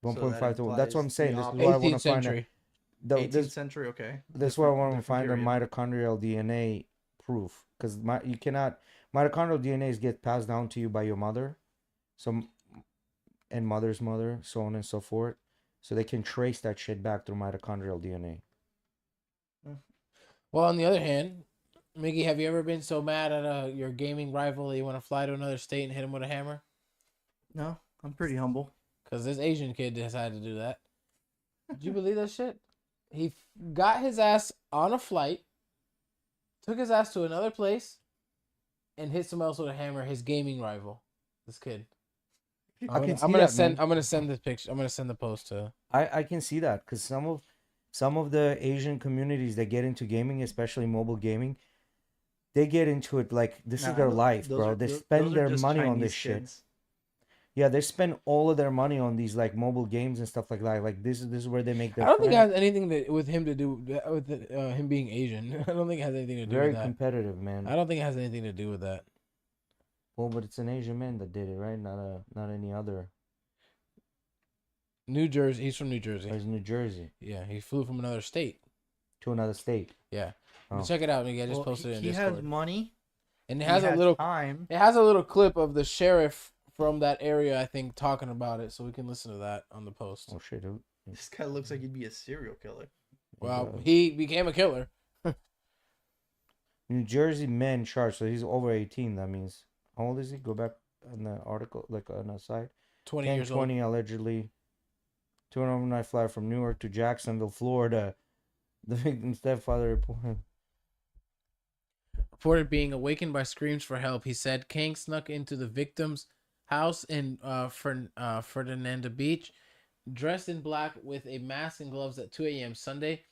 1.5 So to 1. That's what I'm implies saying. the This is why I want 18th to find century. 18th century, okay. this is why I want to Different find a period. mitochondrial DNA proof, because you cannot mitochondrial DNAs get passed down to you by your mother, so and mother's mother, so on and so forth. So they can trace that shit back through mitochondrial DNA. Well, on the other hand, Mickey, have you ever been so mad at your gaming rival that you want to fly to another state and hit him with a hammer? No, I'm pretty humble. Because this Asian kid decided to do that. Did you believe that shit? He got his ass on a flight, took his ass to another place, and hit someone else with a hammer. His gaming rival, this kid. I can see I'm gonna that, send. man. I'm gonna send this picture. I'm gonna send the post to. I can see that because some of the Asian communities that get into gaming, especially mobile gaming, they get into it like this is their life, bro. They spend their money on this shit. Yeah, they spend all of their money on these like mobile games and stuff like that. Like this is where they make their. I don't think it friends. has anything with him to do with him being Asian. I don't think it has anything to do Very with that. competitive, man. I don't think it has anything to do with that. Well, but it's an Asian man that did it, right? Not any other. New Jersey. He's from New Jersey. It's New Jersey Yeah, he flew from another state. to another state. Yeah. Oh. Check it out, Mickey. I just posted it in He Discord. has money. And it He has a has little time. It has a little clip of the sheriff from that area, I think, talking about it, so we can listen to that on the post. Oh shit, dude. This guy looks like he'd be a serial killer. Well, he became a killer. New Jersey men charged, so he's over 18. That means how old is he? Go back on the article, like on the site. 20 10, years 20 allegedly. 2 overnight flight from Newark to Jacksonville, Florida. The victim's stepfather reported. Reported being awakened by screams for help. He said King snuck into the victim's house in Fernandina Beach, dressed in black with a mask and gloves at 2 a.m. Sunday.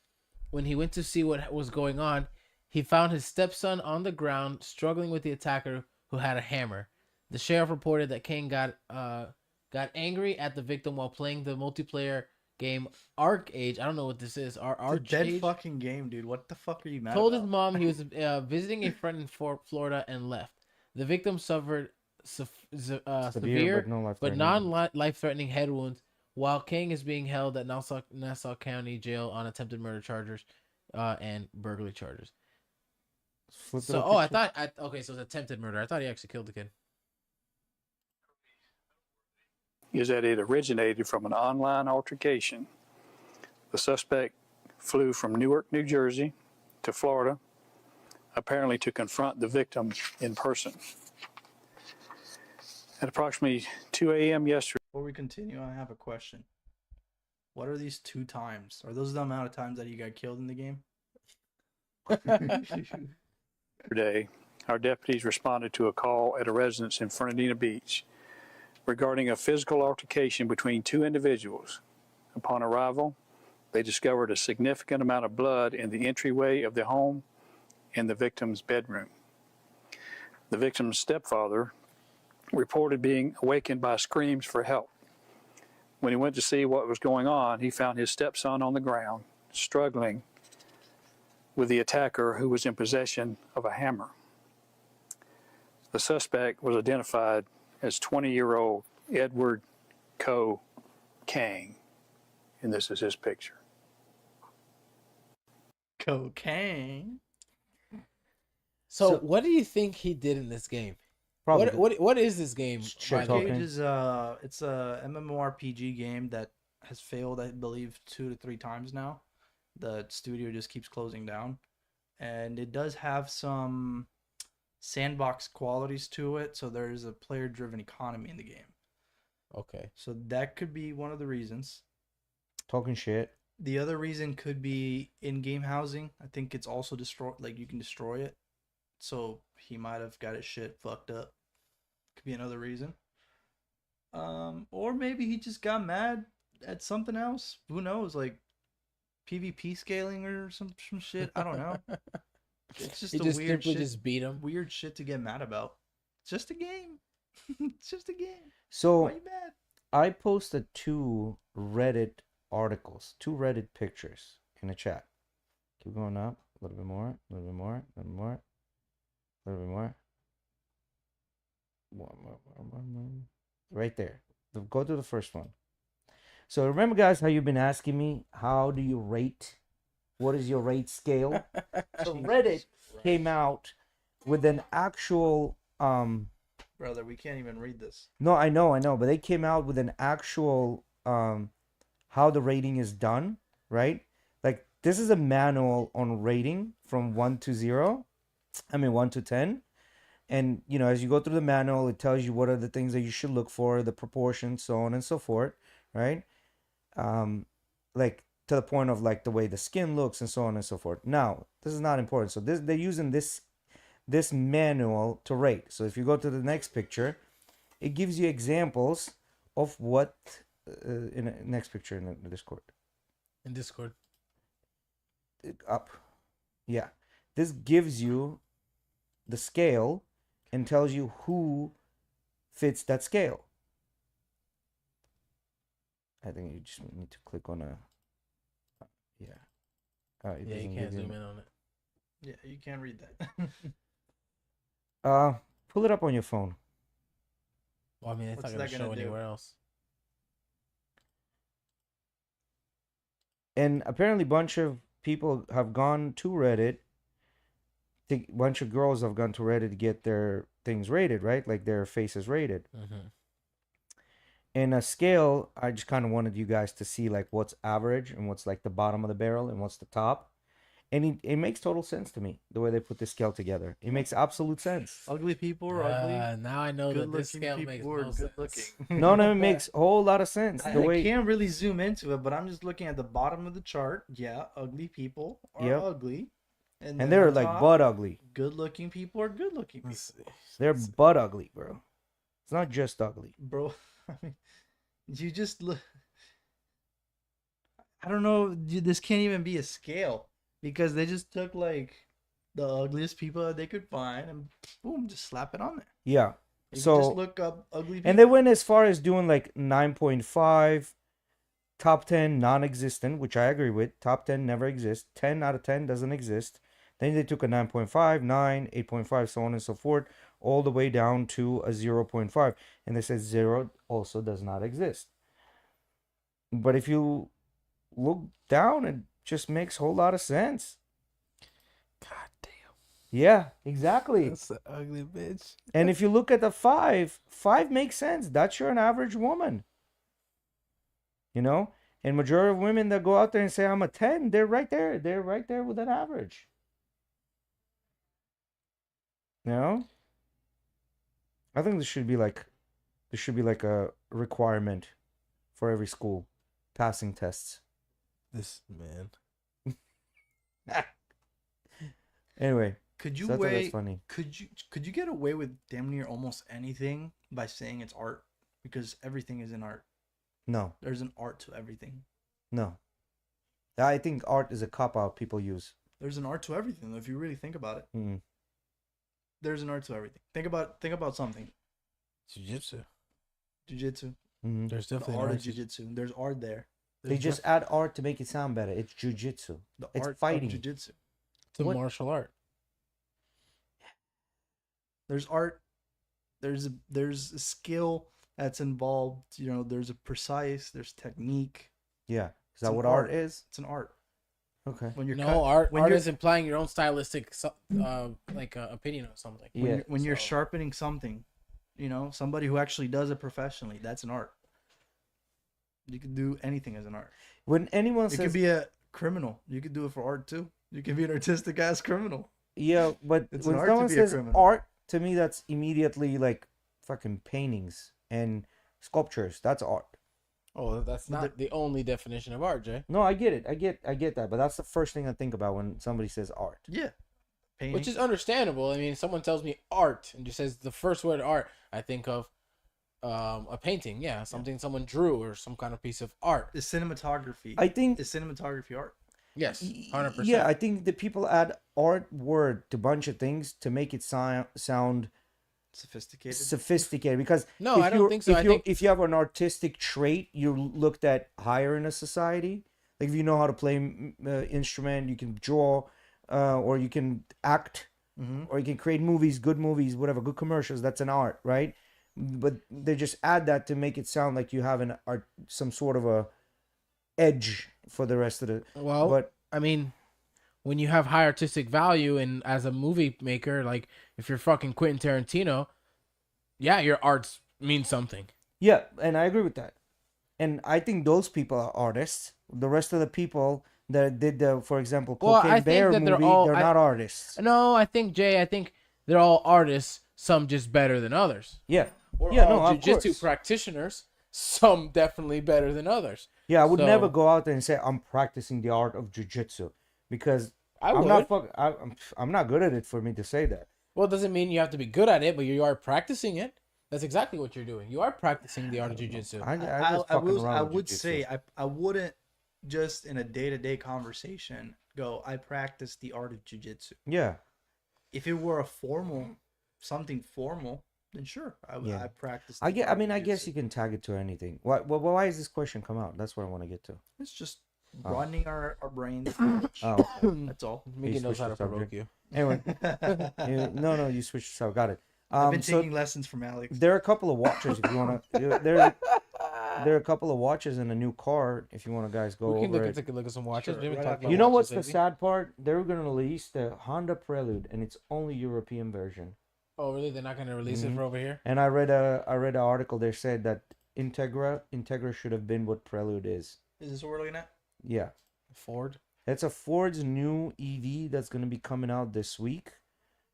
When he went to see what was going on, he found his stepson on the ground, struggling with the attacker who had a hammer. The sheriff reported that King got angry at the victim while playing the multiplayer game Arc Age. I don't know what this is. It's a Arc dead Age. fucking game, dude. What the fuck are you mad Told about? his mom he was visiting a friend in Florida and left. The victim suffered severe but no life but non-life-threatening head wounds, while King is being held at Nassau County Jail on attempted murder charges and burglary charges. So, okay, so it's attempted murder. I thought he actually killed the kid. Is that it originated from an online altercation The suspect flew from Newark, New Jersey to Florida, apparently to confront the victim in person. At approximately 2 a.m. yesterday, Before we continue, I have a question. What are these 2 times? Are those the amount of times that he got killed in the game? our deputies responded to a call at a residence in Fernandina Beach regarding a physical altercation between 2 individuals. Upon arrival, they discovered a significant amount of blood in the entryway of the home and the victim's bedroom. The victim's stepfather reported being awakened by screams for help. When he went to see what was going on, he found his stepson on the ground, struggling with the attacker, who was in possession of a hammer. The suspect was identified as 20-year-old Edward Coe Kang, and this is his picture. Cocaine. So what do you think he did in this game? Probably. What is this game? Shit by the way? talking. Cage is it's a MMORPG game that has failed, I believe, 2 to 3 times now. The studio just keeps closing down, and it does have some sandbox qualities to it. So there's a player-driven economy in the game. Okay. So that could be one of the reasons. Talking shit. The other reason could be in-game housing. I think it's also like you can destroy it. So he might have got his shit fucked up. Could be another reason. Or maybe he just got mad at something else. Who knows? Like PvP scaling or some shit. I don't know. It's just He a just weird simply shit. just beat him. Weird shit to get mad about. It's just a game. It's just a game. So Why you mad? I posted 2 Reddit articles, 2 Reddit pictures in the chat. Keep going up. A little bit more. A little bit more. A little bit more. A little bit more. More. Right there. Go to the first one. So remember, guys, how you've been asking me, how do you rate? What is your rate scale? So Reddit came out with an actual Brother, we can't even read this. No, I know, but they came out with an actual how the rating is done, right? Like this is a manual on rating from 1 to 0. I mean 1 to 10. And you know, as you go through the manual, it tells you what are the things that you should look for, the proportions, so on and so forth, right? Like to the point of like the way the skin looks and so on and so forth. Now, this is not important. So they're using this manual to rate. So if you go to the next picture, it gives you examples of what in the next picture in the Discord. In Discord. Up. Yeah. This gives you the scale and tells you who fits that scale. I think you just need to click on a yeah. It Yeah, you doesn't can't give zoom in on it. Yeah, you can't read that. Pull it up on your phone. Well, I mean, it's What's not going that to show gonna do? anywhere else. And apparently, a bunch of people have gone to Reddit. A bunch of girls have gone to Reddit to get their things rated, right? Like their faces rated. Mm-hmm. In a scale, I just kind of wanted you guys to see like what's average and what's like the bottom of the barrel and what's the top. And it makes total sense to me the way they put this scale together. It makes absolute sense. Ugly people are ugly. Now I know that this Good-looking scale people makes are no sense. good-looking. No, it makes a whole lot of sense. I The way can't really zoom into it, but I'm just looking at the bottom of the chart. Yeah, ugly people are Yep. ugly. then and they're the like top, butt ugly. Good-looking people are good-looking people. Let's see. They're butt ugly, bro. It's not just ugly. Bro, I mean, you just look. I don't know. This can't even be a scale because they just took like the ugliest people that they could find and boom, just slap it on there. Yeah. You So can just look up ugly people. and they went as far as doing like 9.5, top 10 non-existent, which I agree with. Top 10 never exists. 10 out of 10 doesn't exist. Then they took a 9.5, 9, 8.5, so on and so forth, all the way down to a 0.5. And they said 0 also does not exist. But if you look down, it just makes a whole lot of sense. God damn. Yeah, exactly. That's an ugly bitch. And if you look at the 5 makes sense. That's your an average woman. You know? And majority of women that go out there and say I'm a 10, they're right there. They're right there with an average. You know? I think there should be like a requirement for every school passing tests. This man. Anyway, Could you so I thought that's weigh? funny. Could you get away with damn near almost anything by saying it's art? Because everything is an art. No, There's an art to everything. no. I think art is a cop out people use. There's an art to everything. If you really think about it, Mm. there's an art to everything. Think about something. Jiu-jitsu. Jiu-jitsu. Mhm. There's The definitely art an of jiu-jitsu. There's art there. They There's just add art to make it sound better. It's jujitsu. the it's art fighting. of jiu-jitsu. It's a What- martial art. There's art. There's a skill that's involved. You know, there's a precise. There's technique. Yeah. Is It's that an what art art. is? It's an art. Okay. When you're No, art when you're, is implying your own stylistic opinion of something. Yeah. when you're so- sharpening something, you know, somebody who actually does it professionally, that's an art. You can do anything as an art. When anyone You says could be a criminal. You could do it for art too. You can be an artistic ass criminal. yeah, but It's when an art to someone be a says criminal. art, to me that's immediately like fucking paintings and sculptures. That's art. Oh, that's not the only definition of art, Jay. No, I get it. I get that, but that's the first thing I think about when somebody says art. Yeah. Painting. Which is understandable. I mean, someone tells me art and just says the first word art, I think of a painting. Yeah, something someone drew or some kind of piece of art. is cinematography. I think Is cinematography art? Yes, 100%. yeah, I think that people add art word to bunch of things to make it sound Sophisticated. sophisticated because No, I don't you're- think so. If, I you're, think- if you have an artistic trait, you're looked at higher in a society. Like if you know how to play instrument, you can draw, or you can act, Mm-hmm. or you can create movies, good movies, whatever, good commercials. That's an art, right? But they just add that to make it sound like you have an art, some sort of a edge for the rest of the. Well, but I mean, when you have high artistic value and as a movie maker, like if you're fucking Quentin Tarantino, yeah, your arts mean something. yeah, and I agree with that. And I think those people are artists. The rest of the people that did the, for example, Well, Cocaine I think Bear that movie, they're not artists. No, I think Jay, I think they're all artists, some just better than others. Yeah. We're Yeah, all no, of jiu-jitsu course. practitioners, some definitely better than others. Yeah, I would So- never go out there and say I'm practicing the art of jujitsu because I I'm not would. I'm not good at it for me to say that. Well, it doesn't mean you have to be good at it, but you are practicing it. That's exactly what you're doing. You are practicing the art of jiu-jitsu. I I, just I, fucking will, around I with would jujitsu. say I wouldn't just in a day-to-day conversation go, I practice the art of jiu-jitsu. Yeah. If it were a something formal, then sure, Yeah. I practice. I the get. I art of mean, I guess jujitsu. you can tag it to anything. Why is this question come out? That's what I want to get to. It's just Oh. broadening our brains. Oh, That's all. Mickey knows switched how the to provoke subject. you. anyway. No, you switched. So got it. I've been So taking lessons from Alex. there are a couple of watches if you want to. There are a couple of watches in a new car if you want to guys go We can over look it. take a look at some watches. Sure, We haven't right talked after about You know watches what's the lately. sad part? They're gonna release the Honda Prelude, and it's only European version. Oh, really? They're not going to release it Mhm. for over here? And I read an article. They said that Integra should have been what Prelude is. Is this what we're looking at? Yeah, Ford? it's a Ford's new EV that's gonna be coming out this week,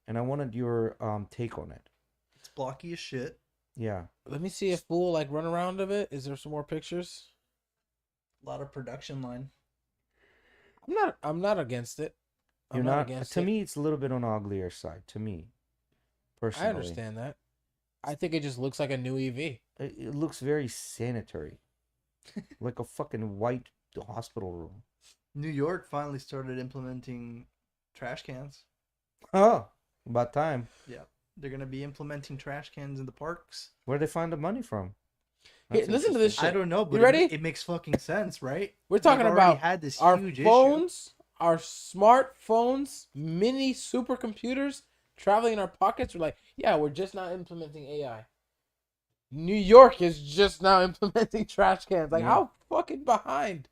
and I wanted your take on it. It's blocky as shit. Yeah, Let me see if we'll like run around of it. Is there some more pictures? A lot of production line. I'm not against it. you're I'm not. against To it. me, it's a little bit on the uglier side. To me, personally, I understand that. I think it just looks like a new E EV. It looks very sanitary, like a fucking white hospital room. New York finally started implementing trash cans. Oh, about time. Yeah, they're gonna be implementing trash cans in the parks. Where'd they find the money from? Here, That's listen to this interesting. I don't know, but You ready? It makes fucking sense, right? We're talking They've already about had this our huge issue. phones, our smartphones, mini supercomputers traveling in our pockets. We're like, yeah, we're just not implementing AI. New York is just now implementing trash cans. Like, Yeah. how fucking behind?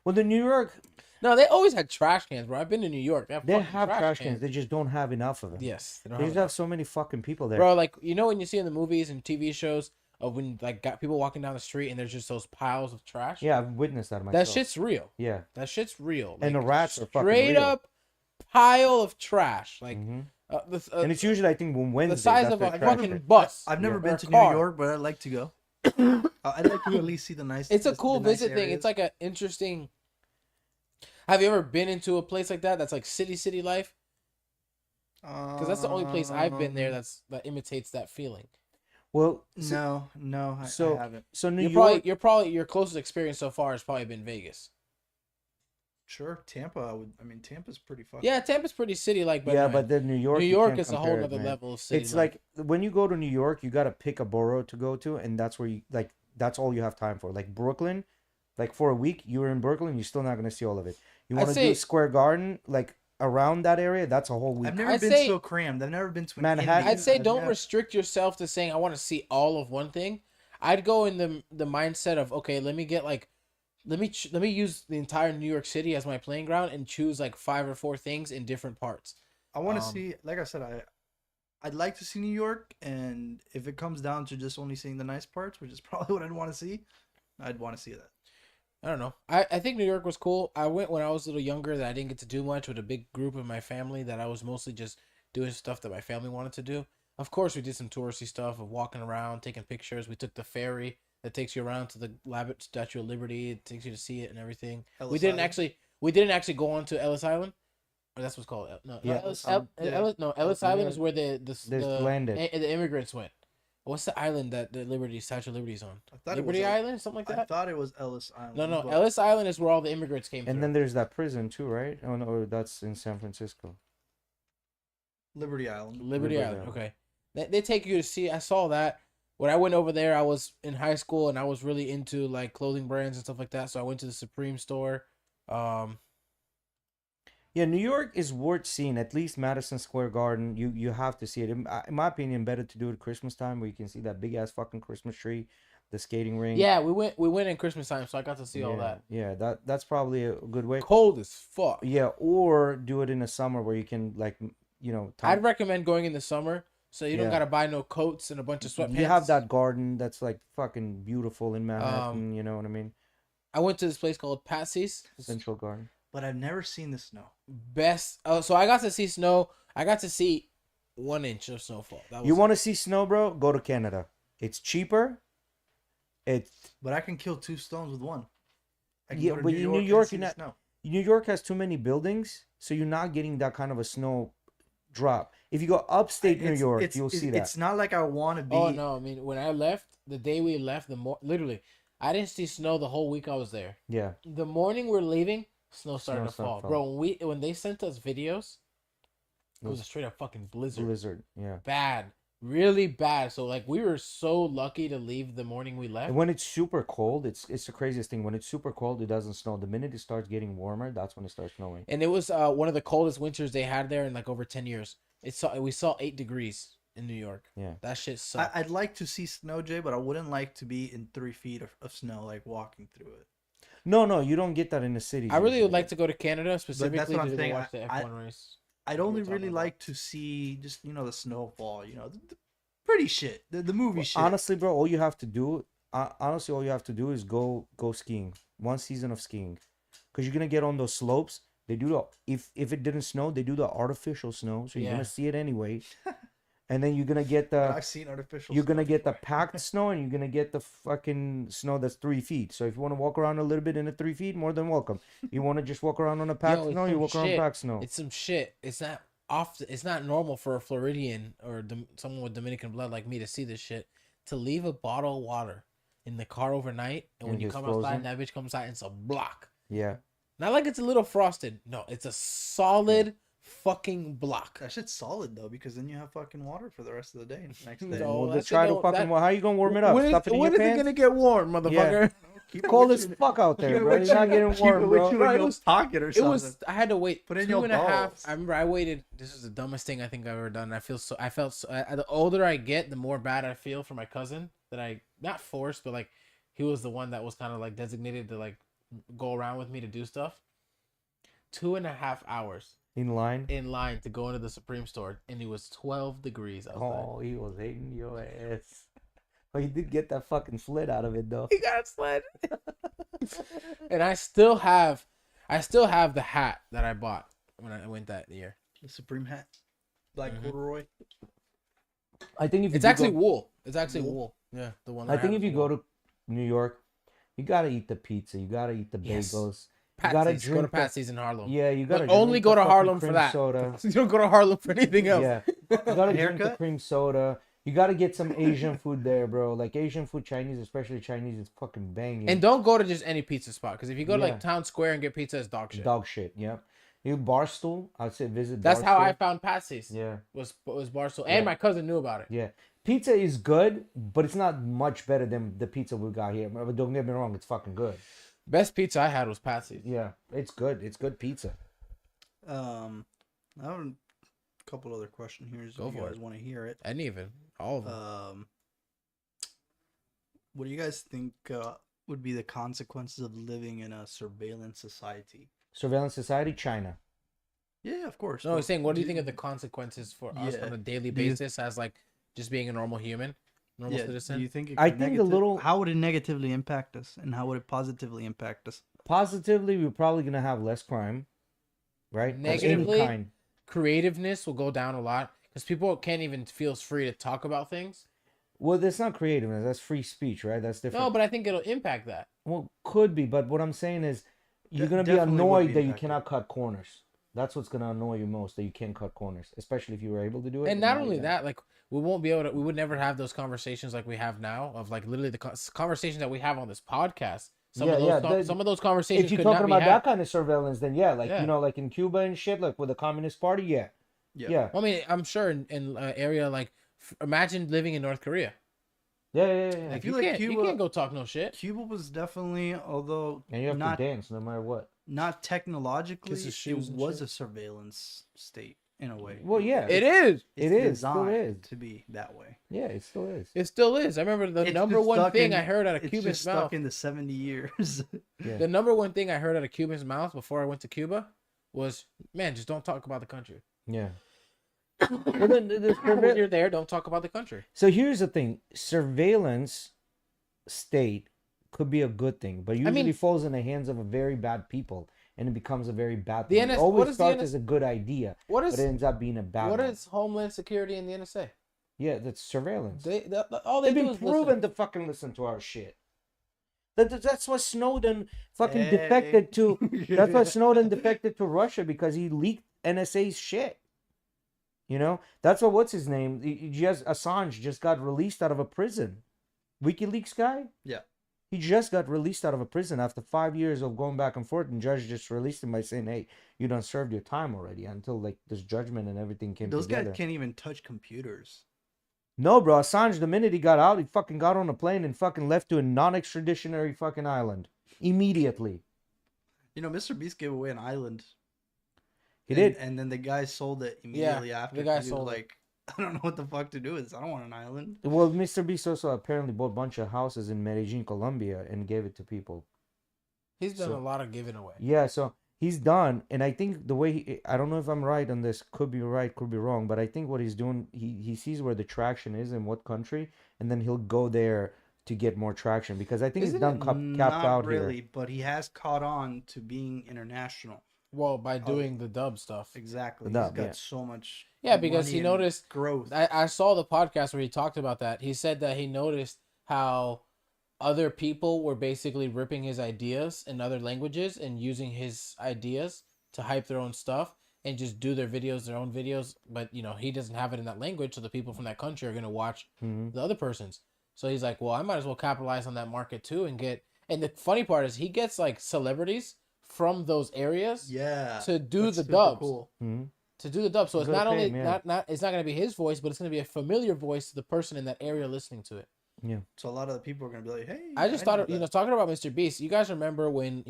Well, the New York, No, they always had trash cans, bro. I've been to New York. They they fucking have trash cans. They just don't have enough of them. Yes, they don't They have just have so many fucking people there. Bro, like, you know when you see in the movies and TV shows, of when like got people walking down the street and there's just those piles of trash. Yeah, I've witnessed that myself. That shit's real. Yeah. That shit's real. And the rats are fucking straight real. up pile of trash. Like, Mhm. and it's usually, I think, when Wednesday. the size that's of their a trash fucking day. bus. I've never or been a to car. New York, but I'd like to go. I'd like to at least see the nice. It's a the cool nice visit thing. areas. It's like an interesting. Have you ever been into a place like that? That's like city life. Because that's the only place I've been there that imitates that feeling. Well, No, I haven't. so New You're York. probably your closest experience so far has probably been Vegas. Sure, Tampa. I mean, Tampa's pretty fucking. Yeah, Tampa's pretty city like, but Yeah, no, but then New York. New you York can't is a compare whole it, other man. level of city. It's like when you go to New York, you gotta pick a borough to go to, and that's where you like. That's all you have time for. Like Brooklyn, like for a week, you were in Brooklyn, you're still not gonna see all of it. You I'd want to say- do Square Garden, like around that area, that's a whole week. I've never I'd been say- so crammed. I've never been to an Manhattan. Indian. I'd say I've don't never- restrict yourself to saying I want to see all of one thing. I'd go in the mindset of, okay, let me get like, let me use the entire New York City as my playing ground and choose like 5 or 4 things in different parts. I want to see, like I said, I'd like to see New York, and if it comes down to just only seeing the nice parts, which is probably what I'd want to see, I'd want to see that. I don't know. I think New York was cool. I went when I was a little younger that I didn't get to do much with a big group of my family, that I was mostly just doing stuff that my family wanted to do. Of course, we did some touristy stuff of walking around, taking pictures. We took the ferry that takes you around to the Statue of Liberty. It takes you to see it and everything. Ellis we didn't Island? actually go on to Ellis Island. Or that's what's called. No, Yeah, Ellis, yeah. Ellis Island is where the landed. the immigrants went. What's the island that the Statue of Liberty is on? I thought Liberty it was Island, something like I that. thought it was Ellis Island. No, but Ellis Island is where all the immigrants came And through. then there's that prison too, right? Oh no, that's in San Francisco. Liberty Island. Liberty Liberty Island. Island. Okay, they take you to see. I saw that when I went over there. I was in high school and I was really into like clothing brands and stuff like that. So I went to the Supreme store. Yeah, New York is worth seeing. At least Madison Square Garden, you have to see it. In my opinion, better to do it Christmas time, where you can see that big ass fucking Christmas tree, the skating rink. Yeah, we went in Christmas time, so I got to see all that. Yeah, that's probably a good way. Cold as fuck. Yeah, or do it in the summer where you can like I'd recommend going in the summer, so you don't Yeah. gotta buy no coats and a bunch of sweatpants. You have that garden that's like fucking beautiful in Manhattan. You know what I mean? I went to this place called Patsy's. Central Garden. But I've never seen the snow. Best. Oh, so I got to see snow. I got to see 1 inch of snowfall. That was You want to see snow, bro? Go to Canada. It's cheaper. It's But I can kill 2 stones with one. I can Yeah, go to but in New and York, see you're the not- snow. New York has too many buildings, so you're not getting that kind of a snow drop. If you go upstate New It's- York, it's- you'll see it's- that. It's not like I want to be. Oh no! I mean, when I left, the day we left, literally, I didn't see snow the whole week I was there. Yeah. The morning we're leaving, snow started Snow to started fall, to bro. When they sent us videos, it was a straight up fucking blizzard. Blizzard. Yeah. Bad, really bad. So like, we were so lucky to leave the morning we left. And when it's super cold, it's the craziest thing. When it's super cold, it doesn't snow. The minute it starts getting warmer, that's when it starts snowing. And it was one of the coldest winters they had there in like over 10 years. We saw 8 degrees in New York. Yeah. That shit sucked. I'd like to see snow, Jay, but I wouldn't like to be in 3 feet of snow, like walking through it. No, you don't get that in the city. I really would like to go to Canada specifically what I'm to saying. watch the F1 race. I'd What only we're talking really about. like to see just the snowfall, the pretty shit, the movie shit. Honestly, bro, all you have to do, is go skiing. One season of skiing, because you're gonna get on those slopes. They do if it didn't snow, they do the artificial snow, so you're Yeah. gonna see it anyway. And then you're gonna get I've seen artificial. you're gonna snow get the before. packed snow, and you're gonna get the fucking snow that's 3 feet. So if you want to walk around a little bit in the 3 feet, more than welcome. You want to just walk around on a packed Yo, it's snow, you some walk around shit. packed snow. It's some shit. It's not often. It's not normal for a Floridian or someone with Dominican blood like me to see this shit. To leave a bottle of water in the car overnight, and when And you it's come frozen? outside, that bitch comes out and it's a block. Yeah. Not like it's a little frosted. No, it's a solid fucking block. That shit's solid though, because then you have fucking water for the rest of the day. Next day. No, Well, that just shit try to don't- fucking. that- How you gonna warm it up? When is, Stuff it in when your is it pants? gonna get warm, motherfucker? Keep it Cold with as you. fuck out there, Keep it bro. with You're not you. getting Keep warm, it bro. with you Right, in it your was- pocket or It something. was. I had to wait Put it in 2.5. your balls. I remember I waited. This is the dumbest thing I think I've ever done. I felt the older I get, the more bad I feel for my cousin that I not forced, but like he was the one that was kind of like designated to like go around with me to do stuff. 2.5 hours In line. in line to go into the Supreme store, and it was 12 degrees outside. Oh, he was hating your ass. Oh, you did get that fucking slit out of it though. He got slid. And I still have the hat that I bought when I went that year. The Supreme hat, black Mhm. corduroy. I think if you It's do actually go, wool. It's actually wool. Yeah, the one. I think have if you is go wool. to New York, you gotta eat the pizza. You gotta eat the Yes. bagels. You gotta Patsy's, go to drink the, Patsy's in Harlem. yeah. You gotta But only drink go the to fucking Harlem for cream that. soda. You don't go to Harlem for anything else. Yeah, you gotta drink the Haircut? cream soda. You gotta get some Asian food there, bro. Like Asian food, Chinese, especially Chinese, is fucking banging. And don't go to just any pizza spot, because if you go to Yeah. like Town Square and get pizza, it's dog shit. Dog shit. Yeah. You Barstool, I'd say visit. That's how I Barstool. found Patsy's. Yeah. Was Barstool, Yeah. and my cousin knew about it. Yeah. Pizza is good, but it's not much better than the pizza we got here. But don't get me wrong, it's fucking good. Best pizza I had was Patsy's. Yeah, it's good. It's good pizza. I have a couple other questions here. Go If you for guys it. want to hear it. And even all of them. What do you guys think would be the consequences of living in a surveillance society? Surveillance society, China. Yeah, of course. No, I was saying, what do you think of the consequences for us Yeah. on a daily Do you- basis as like just being a normal human, normal Yeah, citizen? do you think? I think the little- How would it negatively impact us, and how would it positively impact us? Positively, we're probably gonna have less crime, right? Of any Negatively? kind. Creativeness will go down a lot because people can't even feel free to talk about things. Well, that's not creativeness. That's free speech, right? That's different. No, but I think it'll impact that. Well, could be, but what I'm saying is, you're De- gonna be definitely would annoyed be that you impacted. cannot cut corners. That's what's gonna annoy you most, that you can't cut corners, especially if you were able to do it. And but not now only you that, like we won't be able to, we would never have those conversations like we have now of like literally the conversations that we have on this podcast. Some Yeah, of those, yeah, some of those conversations. If you're could talking not be about had. that kind of surveillance, then yeah, like Yeah. you know, like in Cuba and shit, like with the Communist Party, yeah, Yeah. yeah, I mean, I'm sure in area like, imagine living in North Korea. yeah. Like feel you like can't, you Cuba- can't go talk no shit. Cuba was definitely, although And you have not to dance no matter what. not technologically, Kiss his it shoes and was shit. a surveillance state in a way. Well, yeah, It is. It is, still designed is. to be that way. yeah, it still is. It still is. I remember the It's number just one stuck thing in- I heard out of It's Cuban's just mouth. stuck in the 70 years. Yeah. The number one thing I heard out of Cuban's mouth before I went to Cuba was, "Man, just don't talk about the country. Yeah. Well, then, When you're there, don't talk about the country." so here's the thing: surveillance state could be a good thing, but usually mean- falls in the hands of a very bad people, and it becomes a very bad The thing. NS It what always is the starts NS as a good idea, What but is it ends up being a bad what one. is Homeland Security and the NSA? Yeah, that's surveillance. All they They've do been is proven listen. to fucking listen to our shit. That's why Snowden fucking Hey. defected to. That's why Snowden defected to Russia, because he leaked NSA's shit. You know, that's what. What's his name? Assange just got released out of a prison. WikiLeaks guy. Yeah. He just got released out of a prison after 5 years of going back and forth, and judge just released him by saying, "Hey, you done served your time already," until like this judgment and everything came Those together. guys can't even touch computers. No, bro. Assange, the minute he got out, he fucking got on a plane and fucking left to a non-extraditionary fucking island immediately. You know, Mr. Beast gave away an island. He and, did. And then the guy sold it immediately after. the guy 'cause he was sold it. like, I don't know what the fuck to do with this. I don't want an island. Well, Mr. Beast also apparently bought a bunch of houses in Medellin, Colombia, and gave it to people. He's done So- a lot of giving away. Yeah, so he's done, and I think the way I don't know if I'm right on this, could be right, could be wrong, but I think what he's doing, he sees where the traction is in what country, and then he'll go there to get more traction, because I think he's Isn't done it capped Not out really, here. but he has caught on to being international. Well, by doing the dub stuff. Exactly. The He's dub, got yeah. so much. Yeah, because money he and noticed growth. I saw the podcast where he talked about that. He said that he noticed how other people were basically ripping his ideas in other languages and using his ideas to hype their own stuff and just do their videos, their own videos. But, you know, he doesn't have it in that language, so the people from that country are going to watch Mhm. the other person's. So he's like, well, I might as well capitalize on that market too and get... And the funny part is he gets, like, celebrities from those areas Yeah. to do that's the super dubs. Cool. Mhm. To do the dub, so it's Gotta not pay only him, yeah. not it's not gonna be his voice, but it's gonna be a familiar voice to the person in that area listening to it. So a lot of the people are gonna be like, "Hey." I just thought, know you know, that. talking about Mr. Beast. You guys remember when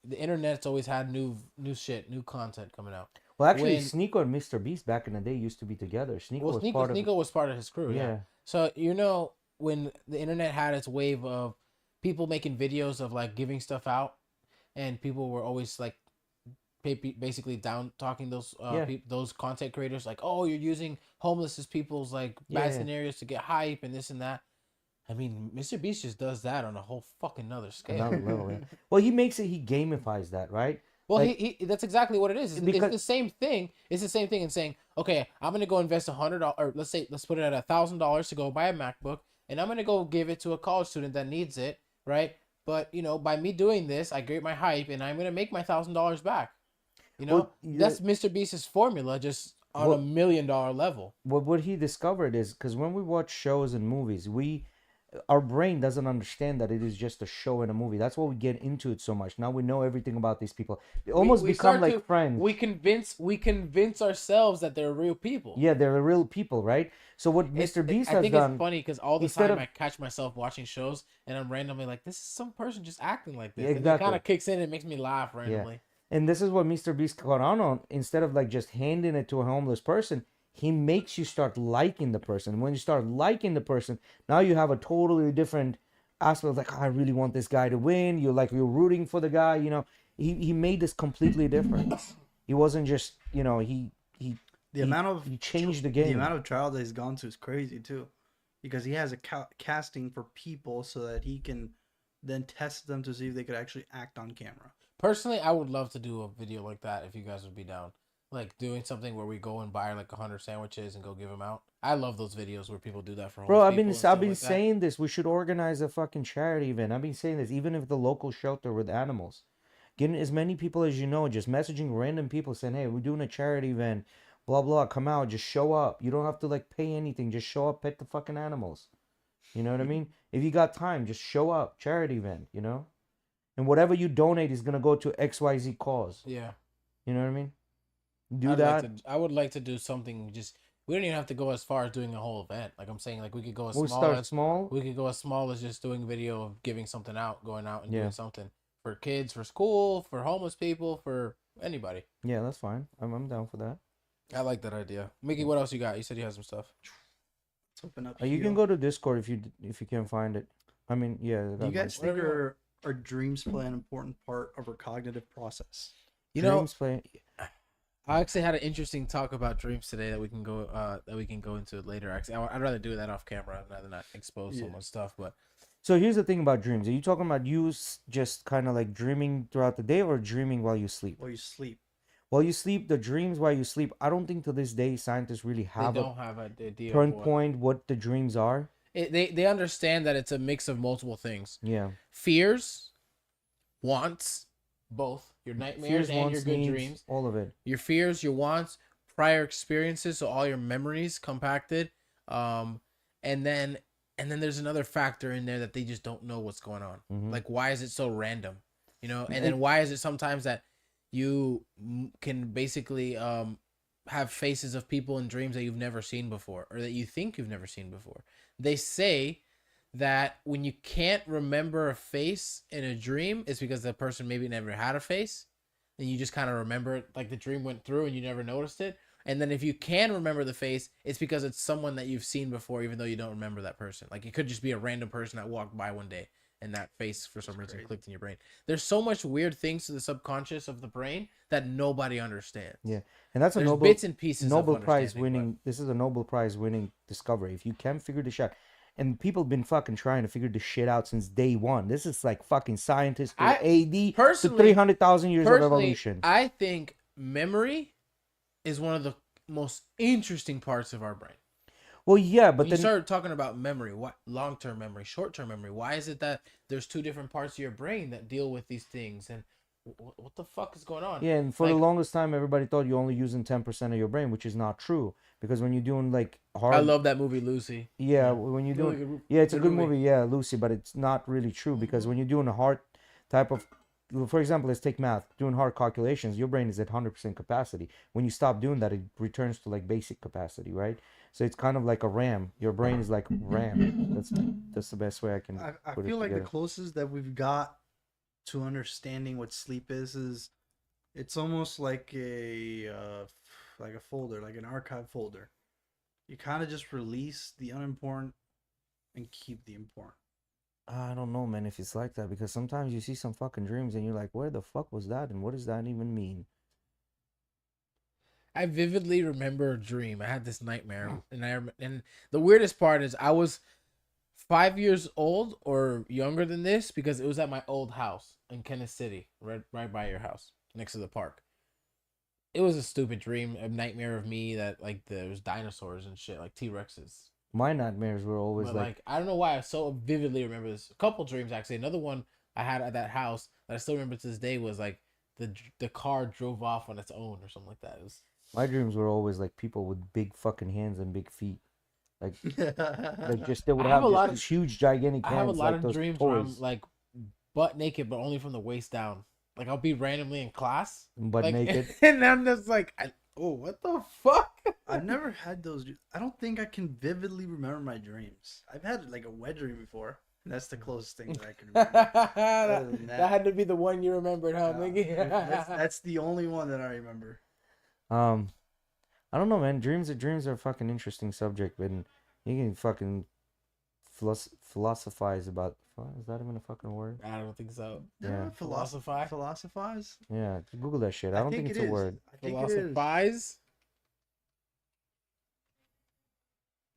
the internet's always had new shit, new content coming out. Well, actually, when- Sneeko and Mr. Beast back in the day used to be together. Sneeko Well, was part of Sneeko was part of his crew, yeah. Yeah. So when the internet had its wave of people making videos of like giving stuff out, and people were always like basically down talking those Yeah. those content creators like, oh, you're using homeless as people's like bad Yeah. scenarios to get hype and this and that. I mean, Mr. Beast just does that on a whole fucking other scale. Another level. Yeah. Well, he makes it. He gamifies that, right? Well, Like, he that's exactly what it is. It's because- the same thing. It's the same thing in saying, okay, I'm gonna go invest $100, or let's put it at $1,000 to go buy a MacBook, and I'm gonna go give it to a college student that needs it, right? But you know, by me doing this, I create my hype, and I'm gonna make my $1,000 back. You know, Well, that's Mr. Beast's formula, just on a $1 million level. what he discovered is because when we watch shows and movies, our brain doesn't understand that it is just a show and a movie. That's why we get into it so much. Now we know everything about these people. They almost We become start like to- friends. We convince ourselves that they're real people. Yeah, they're real people, right? So what Mr. Beast I has think done, it's funny because all the instead time of- I catch myself watching shows and I'm randomly like, this is some person just acting like this. Yeah, And it exactly. kind of kicks in and makes me laugh randomly. and this is what Mr. Beast caught on. Instead of like just handing it to a homeless person, he makes you start liking the person. When you start liking the person, now you have a totally different aspect. Like, I really want this guy to win. You're rooting for the guy. You know, he made this completely different. He wasn't just, you know, he he changed the game. The amount of trial that he's gone to is crazy too, because he has a casting for people so that he can then test them to see if they could actually act on camera. Personally, I would love to do a video like that if you guys would be down. Like doing something where we go and buy like 100 sandwiches and go give them out. I love those videos where people do that for Bro, homeless I've been people and stuff I've been like that. saying this. We should organize a fucking charity event. I've been saying this, even if the local shelter with animals. Getting as many people as you know, just messaging random people saying, hey, we're doing a charity event, blah blah, come out, just show up. You don't have to like pay anything, just show up, pet the fucking animals. You know what I mean? If you got time, just show up. Charity event, you know? And whatever you donate is gonna go to XYZ cause. Yeah. You know what I mean? Do I'd that. I would like to do something. Just we don't even have to go as far as doing a whole event. Like I'm saying, like we could go as We'll small start as small. we could go as small as just doing video of giving something out, going out and Yeah. doing something for kids, for school, for homeless people, for anybody. Yeah, that's fine. I'm down for that. I like that idea. Mickey, what else you got? You said you had some stuff. Let's open up. You can here. go to Discord if you can find it. I mean, yeah. Do that you guys might- think Whatever our dreams play an important part of our cognitive process? You know, Dreams play. I actually had an interesting talk about dreams today that we can go into later. Actually, I'd rather do that off camera rather than not expose Yeah. someone's stuff. But So here's the thing about dreams. Are you talking about just kind of like dreaming throughout the day or dreaming while you sleep? While you sleep. While you sleep, the dreams while you sleep, I don't think to this day scientists really they have a don't have an idea. of pinpoint what the dreams are. They understand that it's a mix of multiple things. Yeah. Fears, wants, both your nightmares and your wants, good needs, dreams. all of it. Your fears, your wants, prior experiences, so all your memories compacted. And then there's another factor in there that they just don't know what's going on. Mhm. Like, why is it so random? You know, and then why is it sometimes that you can basically have faces of people in dreams that you've never seen before or that you think you've never seen before. They say that when you can't remember a face in a dream, it's because the person maybe never had a face and you just kind of remember it, like the dream went through and you never noticed it. And then if you can remember the face, it's because it's someone that you've seen before, even though you don't remember that person. Like it could just be a random person that walked by one day and that face for some reason clicked in your brain. There's so much weird things to the subconscious of the brain that nobody understands. Yeah. And that's a There's Nobel bits and pieces of Nobel Prize understanding, winning. This is a Nobel Prize winning discovery. If you can figure this out, and people have been fucking trying to figure this shit out since day one. This is like fucking scientists to AD to 300,000 years of evolution. I think memory is one of the most interesting parts of our brain. Well, yeah, but When you then start talking about memory, what long-term memory, short-term memory, why is it that there's two different parts of your brain that deal with these things? And what the fuck is going on? yeah, and for the like- longest time, everybody thought you're only using 10% of your brain, which is not true. Because when you're doing like hard, I love that movie, Lucy. yeah, when you're Really doing, good- yeah, it's a good good movie. movie, yeah, Lucy, but it's not really true because when you're doing a hard type of, for example, let's take math, doing hard calculations, your brain is at 100% capacity. When you stop doing that, it returns to like basic capacity, right? So it's kind of like a RAM. Your brain is like RAM. That's the best way I can. I put it feel like the together. closest that we've got to understanding what sleep is it's almost like a folder, like an archive folder. You kind of just release the unimportant and keep the important. I don't know, man, if it's like that because sometimes you see some fucking dreams and you're like, where the fuck was that and what does that even mean? I vividly remember a dream. I had this nightmare, and the weirdest part is I was 5 years old or younger than this because it was at my old house in Kenneth City, right by your house, next to the park. It was a stupid dream, a nightmare of me that like there was dinosaurs and shit, like T-Rexes. My nightmares were always But like, like I don't know why I so vividly remember this. A couple dreams actually. Another one I had at that house that I still remember to this day was like the car drove off on its own or something like that. It was my dreams were always like people with big fucking hands and big feet. Like just they would I have have, a just lot these of- huge gigantic I hands. have a lot like of those dreams where I'm toys, like butt naked, but only from the waist down. Like I'll be randomly in class, butt like, naked. and I'm just like, oh, what the fuck? I've never had those. I don't think I can vividly remember my dreams. I've had like a wet dream before. And that's the closest thing that I can remember. that, than that that- had to be the one you remembered, huh, Mickey? That's the only one that I remember. I don't know, man. Dreams are a fucking interesting subject, and you can fucking philosophize about. Is that even a fucking word? I don't think so. Yeah. Philosophize? Philosophize. Yeah, Google that shit. I don't think it's a it is. word. I think it is. Philosophize?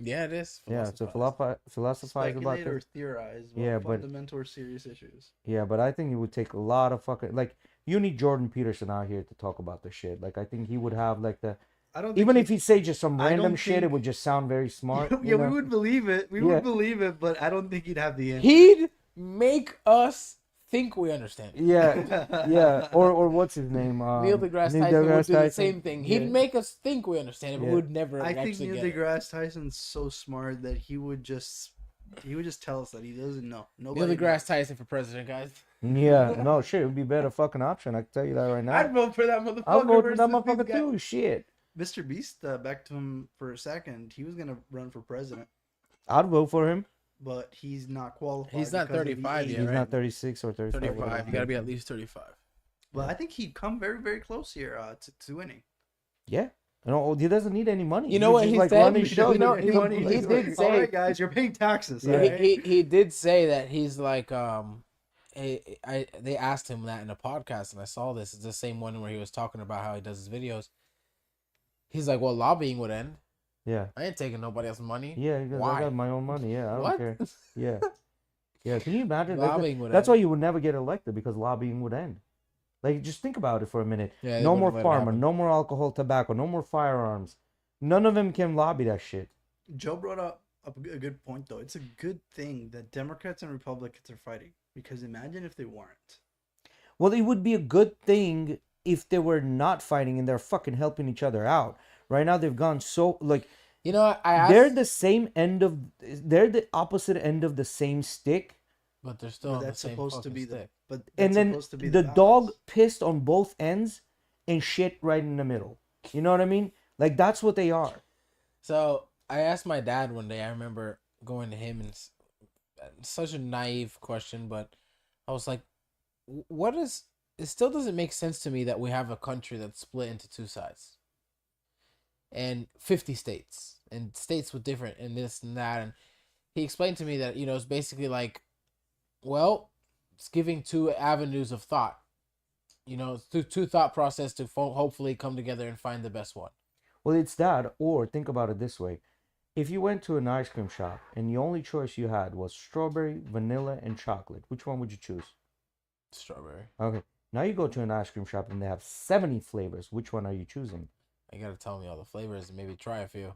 Yeah, it is. Yeah, so philosophize about Speculate or this. theorize about Yeah, but- fundamental or serious issues. Yeah, but I think it would take a lot of fucking like you need Jordan Peterson out here to talk about the shit. Like I think he would have like the I don't. even think if he say just some I don't random shit, it think- would just sound very smart. yeah, you know? we would believe it. We Yeah. would believe it, but I don't think he'd have the answer. He'd make us think we understand. it. Yeah, yeah. Or what's his name? Neil deGrasse Neil Tyson would deGrasse do the Tyson. same thing. He'd Yeah. make us think we understand it, but Yeah. we would never I think actually Neil get it. deGrasse Tyson's so smart that he would just tell us that he doesn't know. Neil Nobody deGrasse Tyson for president, guys. Yeah, no shit. It would be a better fucking option. I can tell you that right now. I'd vote for that motherfucker. I'll vote for that versus these motherfucker guys. too. Shit, Mr. Beast, back to him for a second. He was gonna run for president, I'd vote for him. but he's not qualified. He's not because of the 35 age. yet, He's right? not 36 or 35. 35. You gotta be at least 35. But I think he'd come very, very close here to winning. Yeah. No, he doesn't need any money. You know what just, he like, said? running You shows. know, and he- money. he He's did like, say- All right, guys, you're paying taxes. Yeah. all right? He did say that he's like they asked him that in a podcast and I saw this. It's the same one where he was talking about how he does his videos. He's like, well, lobbying would end. Yeah. I ain't taking nobody else's money. Yeah, because Why? I got my own money. Yeah, I don't What? care. Yeah. Yeah, can you imagine? Like, Lobbying would that's end. why you would never get elected, because lobbying would end. Like, just think about it for a minute. Yeah, they No wouldn't more let it farmer, happen. no more alcohol, tobacco, no more firearms. None of them can lobby that shit. Joe brought up a good point, though. It's a good thing that Democrats and Republicans are fighting, because imagine if they weren't. Well, it would be a good thing if they were not fighting and they're fucking helping each other out. Right now, they've gone so, like, You know, I asked, they're the opposite end of the same stick. but they're still But on the that's same supposed to fucking be stick. but And that's then supposed to be the balance. dog pissed on both ends and shit right in the middle. You know what I mean? Like, that's what they are. So I asked my dad one day. I remember going to him and such a naive question, but I was like, "What is?" It still doesn't make sense to me that we have a country that's split into two sides, and 50 states, and states with different and this and that. And he explained to me that it's basically like, well, it's giving two avenues of thought. Two thought process to hopefully come together and find the best one. Well, it's that, or think about it this way. If you went to an ice cream shop and the only choice you had was strawberry, vanilla, and chocolate, which one would you choose? Strawberry. Okay. Now you go to an ice cream shop and they have 70 flavors. Which one are you choosing? You gotta tell me all the flavors and maybe try a few.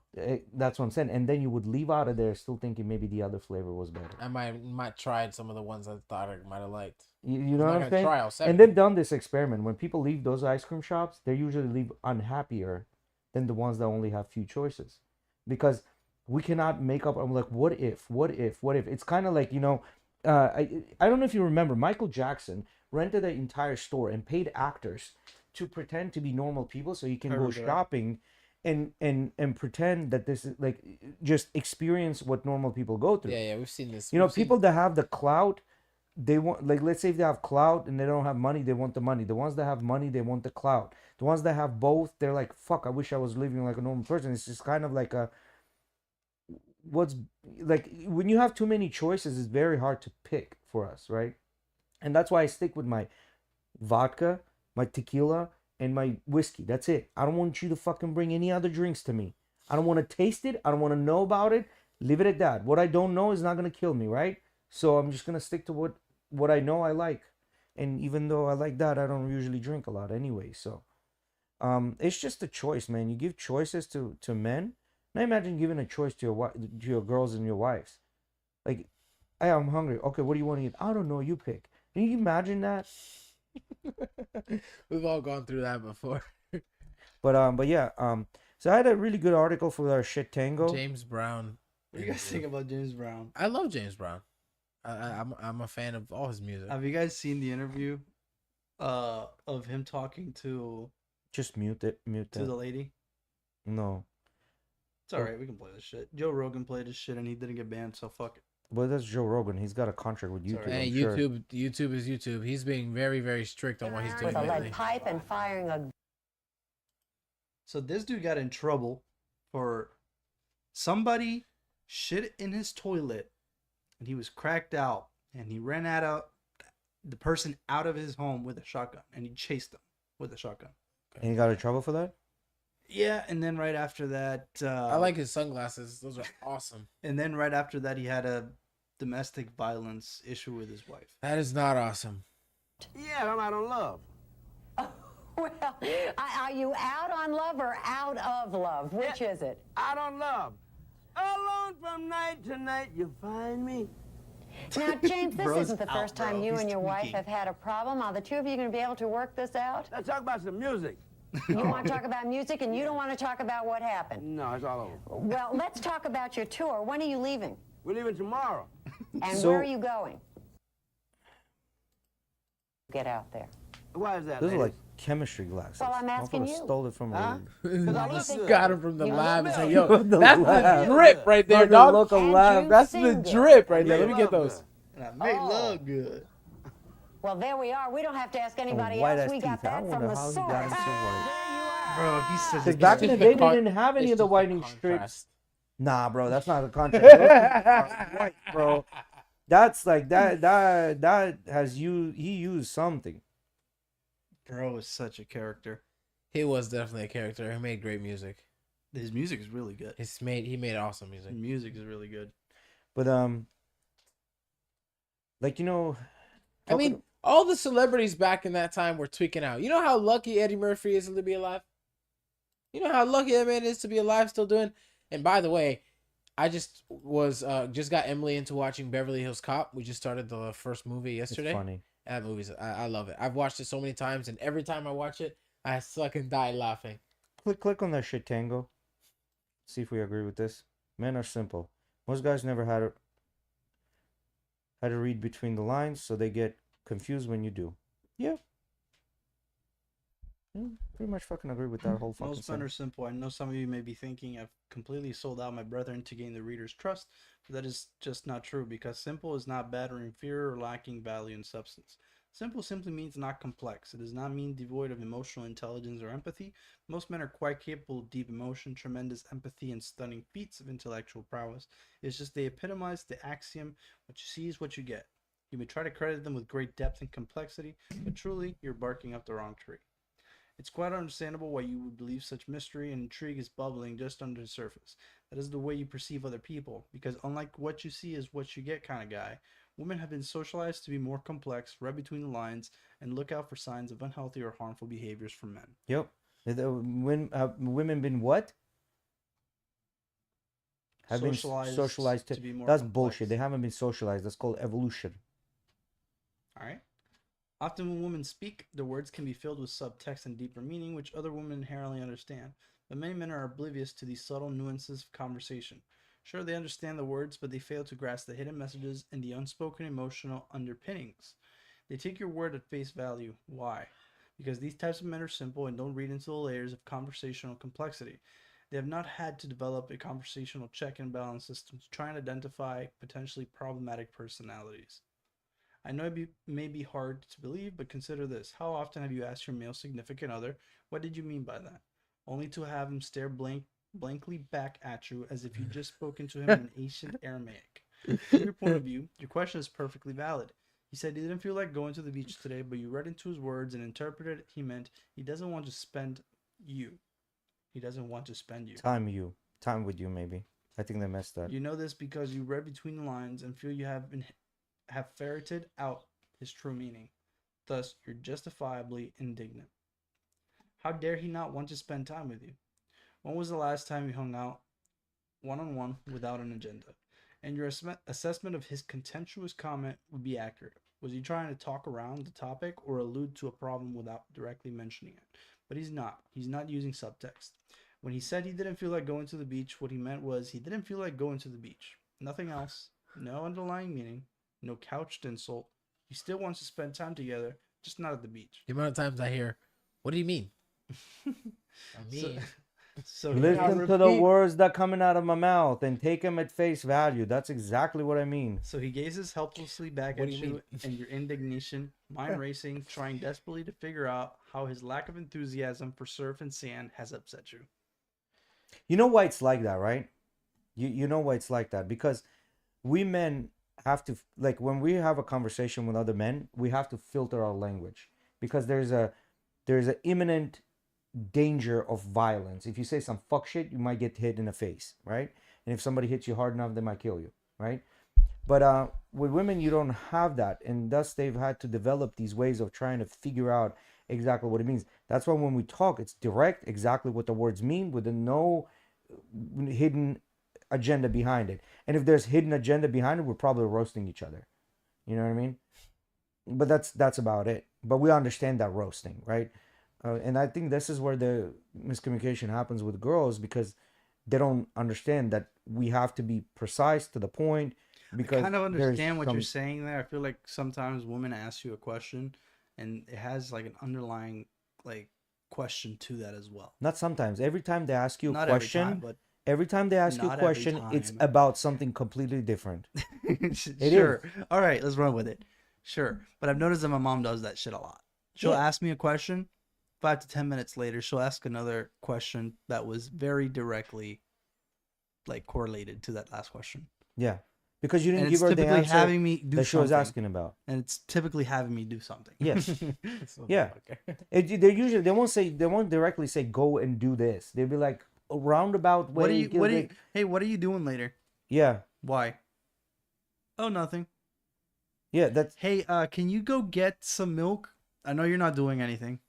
That's what I'm saying. And then you would leave out of there still thinking maybe the other flavor was better. I might try some of the ones I thought I might have liked. You I'm know not what I'm gonna saying? try all 70. And they've done this experiment. When people leave those ice cream shops, they usually leave unhappier than the ones that only have few choices. Because we cannot make up. I'm like, what if? It's kind of like, I don't know if you remember, Michael Jackson rented an entire store and paid actors to pretend to be normal people so he can I go remember that. shopping and pretend that this is like just experience what normal people go through. Yeah, we've seen this. You know, We've seen- people that have the clout, they want, like, let's say if they have clout and they don't have money, they want the money. The ones that have money, they want the clout. The ones that have both, they're like, fuck, I wish I was living like a normal person. It's just kind of like when you have too many choices, it's very hard to pick for us, right? And that's why I stick with my vodka, my tequila, and my whiskey. That's it. I don't want you to fucking bring any other drinks to me. I don't want to taste it. I don't want to know about it. Leave it at that. What I don't know is not gonna kill me, right? So I'm just gonna stick to what I know I like. And even though I like that, I don't usually drink a lot anyway. So it's just a choice, man. You give choices to men. Now imagine giving a choice to your girls and your wives. Like, hey, I'm hungry. Okay, what do you want to eat? I don't know. You pick. Can you imagine that? We've all gone through that before. But yeah. So I had a really good article for our shit tango. James Brown. What do you guys think about James Brown? I love James Brown. I'm a fan of all his music. Have you guys seen the interview of him talking to Just mute it. Mute the it. lady? No. It's alright, we can play this shit. Joe Rogan played his shit and he didn't get banned, so fuck it. Well, that's Joe Rogan. He's got a contract with YouTube. Sorry. Hey, I'm sure. YouTube is YouTube. He's being very, very strict on what he's doing with a lately. lead pipe and firing a So this dude got in trouble for somebody shit in his toilet and he was cracked out and he ran the person out of his home with a shotgun and he chased them with a shotgun. And he got in trouble for that? Yeah, and then right after that I like his sunglasses. Those are awesome. and then right after that he had a domestic violence issue with his wife. That is not awesome. Yeah, I'm out on love. well. Are you out on love or out of love? Which is it? Out on love. Alone from night to night, you find me. Now, James, this Bro's isn't the out, first time bro. you He's and your wife tweaking. have had a problem. Are the two of you going to be able to work this out? Let's talk about some music. You want to talk about music and you don't want to talk about what happened. No, it's all over. Well, let's talk about your tour. When are you leaving? We're leaving tomorrow. And So- where are you going? Get out there. Why is that, Those are ladies? like chemistry glasses. Well, I'm asking Motherfucker you. Stole it from Huh? a... 'Cause I you look think- good. Got him from the You lab and smell say, yo, good. The that's lab. the drip right there, From the dog. local And lab. you That's the sing good. drip right there. Make Let me get love those. good. And I made Oh. love good. Well, there we are. We don't have to ask anybody white else. ass We got teeth. I that from wonder the how he got source. into white. Bro, he's such a Because back in the day, they Con- didn't have any it's of the just whitening contrast. strips. Nah, bro, that's not a contrast. Those things are white, bro. That's like that has used, he used something. Bro is such a character. He was definitely a character. He made great music. His music is really good. He made awesome His music. music is really good. But like, you know, I mean, all the celebrities back in that time were tweaking out. You know how lucky Eddie Murphy is to be alive? You know how lucky that man is to be alive still doing? And by the way, I just got Emily into watching Beverly Hills Cop. We just started the first movie it's yesterday. funny. That movie's I love it. I've watched it so many times, and every time I watch it, I fucking die laughing. Click on that shit, Tango. See if we agree with this. Men are simple. Most guys never had to read between the lines, so they get confused when you do. Yeah. Pretty much fucking agree with that whole fucking Most men are sentence. simple. I know some of you may be thinking I've completely sold out my brethren to gain the reader's trust, but that is just not true because simple is not bad or inferior or lacking value and substance. Simple simply means not complex. It does not mean devoid of emotional intelligence or empathy. Most men are quite capable of deep emotion, tremendous empathy, and stunning feats of intellectual prowess. It's just they epitomize the axiom, what you see is what you get. You may try to credit them with great depth and complexity, but truly, you're barking up the wrong tree. It's quite understandable why you would believe such mystery and intrigue is bubbling just under the surface. That is the way you perceive other people, because unlike what you see is what you get kind of guy, women have been socialized to be more complex, read between the lines, and look out for signs of unhealthy or harmful behaviors from men. Yep. When women been what? Have been socialized to be more That's complex. bullshit. They haven't been socialized. That's called evolution. Alright? Often when women speak, their words can be filled with subtext and deeper meaning, which other women inherently understand. But many men are oblivious to these subtle nuances of conversation. Sure, they understand the words, but they fail to grasp the hidden messages and the unspoken emotional underpinnings. They take your word at face value. Why? Because these types of men are simple and don't read into the layers of conversational complexity. They have not had to develop a conversational check and balance system to try and identify potentially problematic personalities. I know it may be hard to believe, but consider this. How often have you asked your male significant other, what did you mean by that? Only to have him stare blankly back at you as if you'd just spoken to him in ancient Aramaic. From your point of view, your question is perfectly valid. He said he didn't feel like going to the beach today, but you read into his words and interpreted he meant he doesn't want to spend you. He doesn't want to spend you. Time with you, maybe. I think they messed that. You know this because you read between the lines and feel you have ferreted out his true meaning. Thus, you're justifiably indignant. How dare he not want to spend time with you? When was the last time you hung out one-on-one without an agenda? And your assessment of his contemptuous comment would be accurate. Was he trying to talk around the topic or allude to a problem without directly mentioning it? But he's not. He's not using subtext. When he said he didn't feel like going to the beach, what he meant was he didn't feel like going to the beach. Nothing else. No underlying meaning. No couched insult. He still wants to spend time together, just not at the beach. The amount of times I hear, "What do you mean?" I mean, So Listen to the words that coming out of my mouth and take them at face value. That's exactly what I mean. So he gazes helplessly back What at do you you and your indignation, mind racing, trying desperately to figure out how his lack of enthusiasm for surf and sand has upset you. You know why it's like that, right? You know why it's like that, because we men have to, like, when we have a conversation with other men, we have to filter our language, because there's an imminent danger of violence. If you say some fuck shit, you might get hit in the face, right? And if somebody hits you hard enough, they might kill you, right? But with women, you don't have that, and thus they've had to develop these ways of trying to figure out exactly what it means. That's why when we talk, it's direct, exactly what the words mean, with no hidden agenda behind it. And if there's hidden agenda behind it, we're probably roasting each other. You know what I mean? But that's about it. But we understand that roasting, right? And I think this is where the miscommunication happens with girls, because they don't understand that we have to be precise to the point. Because I kind of understand there's what some- you're saying there. I feel like sometimes women ask you a question and it has like an underlying like question to that as well. Not sometimes. Every time they ask you a Not question, every time, but every time they ask you a not every question, it's time. about something completely different. sure. All right, let's run with it. Sure. But I've noticed that my mom does that shit a lot. She'll Yeah. ask me a question, 5 to 10 minutes later, she'll ask another question that was very directly like correlated to that last question. Yeah. Because you And didn't it's give her the typically answer having me do that she was something. asking about. And it's typically having me do something. Yes. So Yeah. They won't directly say go and do this. They'll be like a roundabout way. What are you doing later? Yeah. Why? Oh, nothing. Yeah, that's Hey, can you go get some milk? I know you're not doing anything.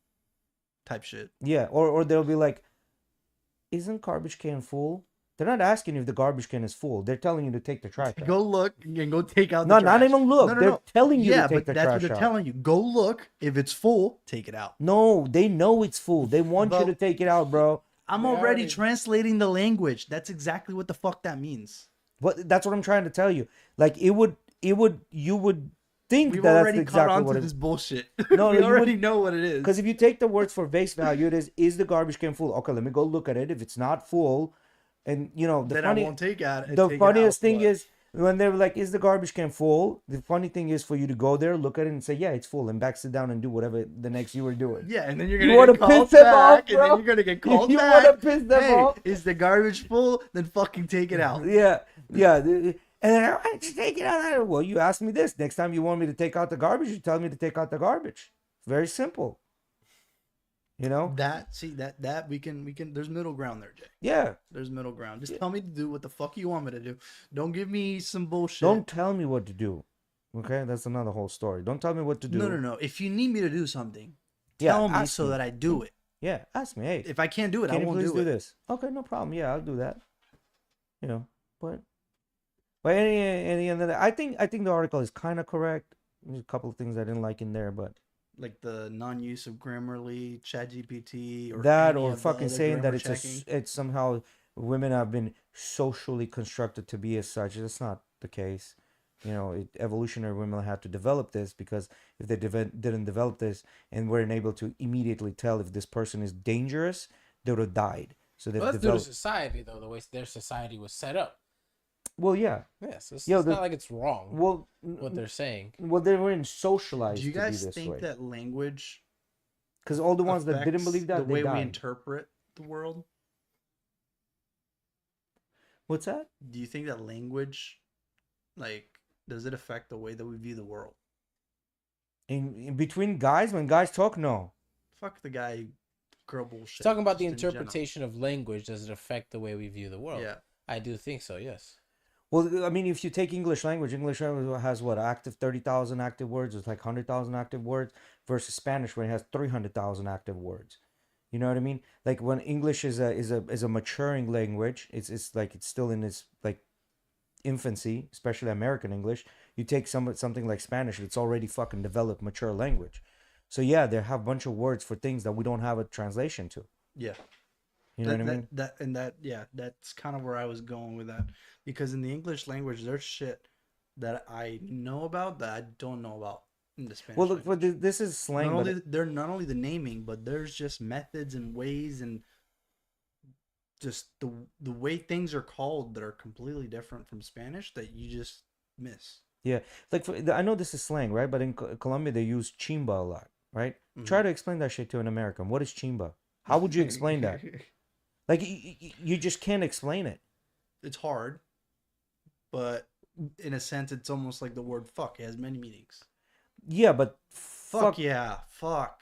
Type shit. yeah. Or they'll be like, isn't garbage can full? They're not asking if the garbage can is full. They're telling you to take the trash out. Go look and go take out. No, the not trash. even look. No, They're telling you to yeah, take but the that's trash what they're out. telling you. Go look. If it's full, take it out. No, they know it's full. They want you But- to take it out, bro. I'm They already already- translating the language. That's exactly what the fuck that means. That's what I'm trying to tell you. Like you would think We've that that's already caught exactly on what to it this is. bullshit. No, we you already would- know what it is. Because if you take the words for face value, it is the garbage can full? Okay, let me go look at it. If it's not full, and you know then I won't take out. the take it funniest out, thing but- is when they're like, is the garbage can full? The funny thing is for you to go there, look at it, and say, yeah, it's full, and back sit down and do whatever the next you were doing. yeah, and then you're You gonna wanna get called piss them back, off, and bro? then you're gonna get called You back. wanna piss them hey, off? is the garbage full? Then fucking take it out. Yeah, yeah. And then why don't you take it out? Well, you asked me this. Next time you want me to take out the garbage, you tell me to take out the garbage. Very simple. You know? That we can. There's middle ground there, Jay. Yeah. There's middle ground. Just tell me to do what the fuck you want me to do. Don't give me some bullshit. Don't tell me what to do. Okay, that's another whole story. Don't tell me what to do. No. If you need me to do something, Yeah, tell me ask so me. that I do it. Yeah, ask me. Hey, If I can't do it, can I you won't please do do it. this? Okay, no problem. Yeah, I'll do that. You know, but any other, I think the article is kind of correct. There's a couple of things I didn't like in there, but Like the non-use of Grammarly, ChatGPT, or that any or of the fucking other saying that grammar it's checking. it's somehow women have been socially constructed to be as such. That's not the case. You know, evolutionary women had to develop this, because if they didn't develop this and weren't able to immediately tell if this person is dangerous, they would have died. So they've Well, that's due to developed. society, though, the way their society was set up. Well, yeah. Yes, it's, Yo, it's the- not like it's wrong Well, what they're saying. well, they weren't socialized Do you to be guys this think way. that language Because all the ones that didn't affects believe that, the way they we died. interpret the world? What's that? Do you think that language, like, does it affect the way that we view the world? In between guys, when guys talk, no. Fuck the guy, girl bullshit. Talking about the just in general. interpretation of language, does it affect the way we view the world? Yeah. I do think so. Yes. Well, I mean, if you take English language has what, active 30,000 active words. It's like 100,000 active words versus Spanish where it has 300,000 active words. You know what I mean? Like when English is a maturing language, it's like it's still in its like infancy, especially American English. You take something like Spanish, it's already fucking developed, mature language. So yeah, they have a bunch of words for things that we don't have a translation to. Yeah. You know what I mean? That's kind of where I was going with that, because in the English language, there's shit that I know about that I don't know about in the Spanish. Well, look, language. but this is slang. They're not only the naming, but there's just methods and ways and just the way things are called that are completely different from Spanish that you just miss. Yeah, like I know this is slang, right? But in Colombia they use chimba a lot, right? Try to explain that shit to an American. What is chimba? How would you explain that? Like you just can't explain it. It's hard, but in a sense, it's almost like the word fuck. It has many meanings. Yeah, but Fuck yeah, fuck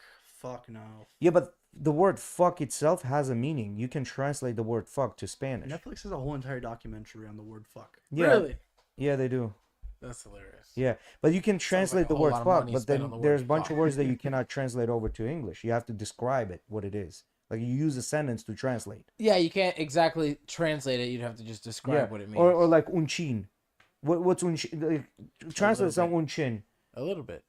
no. Yeah, but the word fuck itself has a meaning. You can translate the word fuck to Spanish. Netflix has a whole entire documentary on the word fuck. Yeah, Really? yeah, they do. That's hilarious. Yeah, but you can translate like a the whole word lot of fuck, money but spent then on the word there's a bunch of fuck. words that you cannot translate over to English. You have to describe it, what it is. Like you use a sentence to translate. Yeah, you can't exactly translate it. You'd have to just describe what it means. Or like un chin. What's un chin? Like, translate some un chin. A little bit.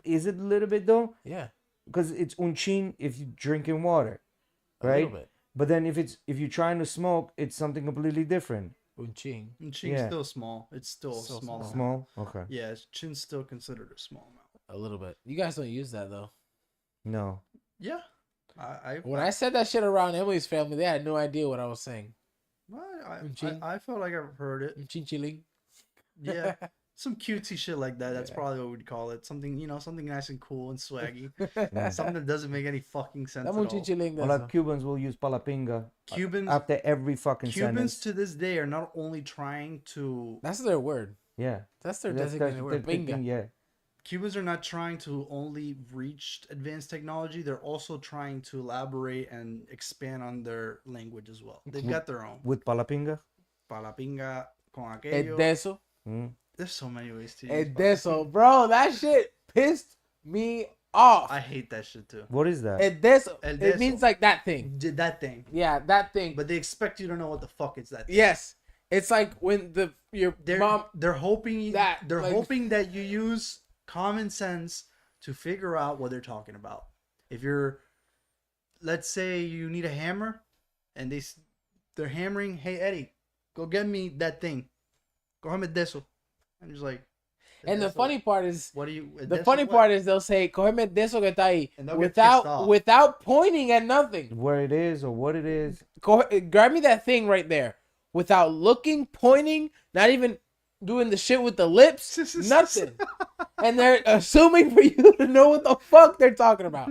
Is it a little bit though? Yeah. Because it's un chin if you're drinking water, A right? little bit. But then if you're trying to smoke, it's something completely different. Un ching. And chin's still small. It's still a small amount. Small. Okay. Yeah, chin's still considered a small amount. A little bit. You guys don't use that though. No. Yeah. When I said that shit around Emily's family, they had no idea what I was saying. I felt like I've heard it. Chin chilling. Yeah. Some cutesy shit like that. That's probably what we'd call it. Something, something nice and cool and swaggy. Something that doesn't make any fucking sense at all. Well, like Cubans will use palapinga Cubans after every fucking Cubans sentence. to this day are not only trying to. That's their word. Yeah. That's their designated word. Binga. Yeah. Cubans are not trying to only reach advanced technology. They're also trying to elaborate and expand on their language as well. They've got their own. With palapinga? Palapinga, con aquello. Edeso. There's so many ways to use Edeso. Bro, that shit pissed me off. I hate that shit too. What is that? Edeso. El It deso. means like that thing. Did that thing. Yeah, that thing. But they expect you to know what the fuck is that thing. Yes. It's like when your mom. They're hoping that, they're like- hoping that you use common sense to figure out what they're talking about. If you're, let's say you need a hammer, and they're hammering. Hey Eddie, go get me that thing. Cógeme de eso. And he's like. And the funny part is, what do you? the funny part is they'll say, "Cógeme de eso que está ahí," And they'll get pissed off. without pointing at nothing. Where it is or what it is. Grab me that thing right there, without looking, pointing, not even doing the shit with the lips, nothing. And they're assuming for you to know what the fuck they're talking about.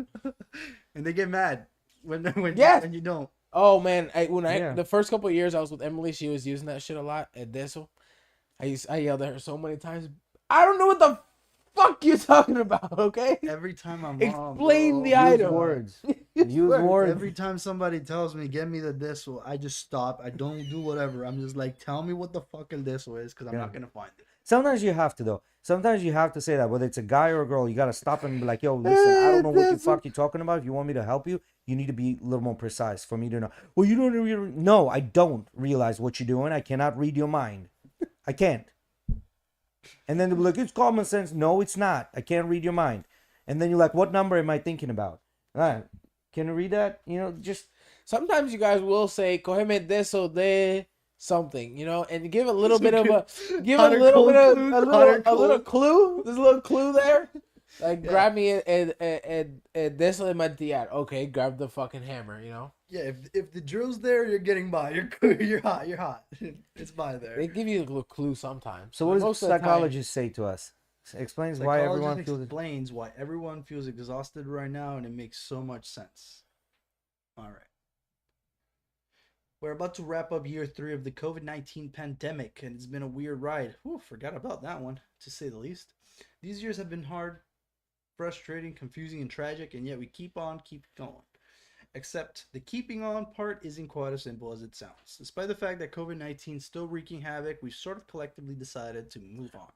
And they get mad when Yes. when you don't. Oh man, Yeah. the first couple of years I was with Emily, she was using that shit a lot at Deso. I yelled at her so many times. I don't know what the fuck you're talking about, okay? Every time I'm Explain the Use item. words. Use words. Every time somebody tells me, get me the deso, I just stop. I don't do whatever. I'm just like, tell me what the fuck el deso is, because I'm not going to find it. Sometimes you have to, though. Sometimes you have to say that. Whether it's a guy or a girl, you got to stop and be like, yo, listen, I don't know what the fuck you're talking about. If you want me to help you, you need to be a little more precise for me to know. Well, you don't really... No, I don't realize what you're doing. I cannot read your mind. I can't. And then they'll be like, it's common sense. No, it's not. I can't read your mind. And then you're like, what number am I thinking about? All right. Can you read that? Just... Sometimes you guys will say, "Cógeme de eso de something," and give a little bit of a little clue. There's a little clue there. Like, grab me a de eso de mantillar. Okay, grab the fucking hammer. Yeah, if the drill's there, you're getting by. You're hot. It's by there. They give you a little clue sometimes. So what does Most the of the time- psychologist say to us? Explains why everyone feels... explains why everyone feels exhausted right now, and it makes so much sense. All right. We're about to wrap up year 3 of the COVID-19 pandemic, and it's been a weird ride. Whew, forgot about that one, to say the least. These years have been hard, frustrating, confusing, and tragic, and yet we keep on, keep going. Except the keeping on part isn't quite as simple as it sounds. Despite the fact that COVID-19 is still wreaking havoc, we've sort of collectively decided to move on.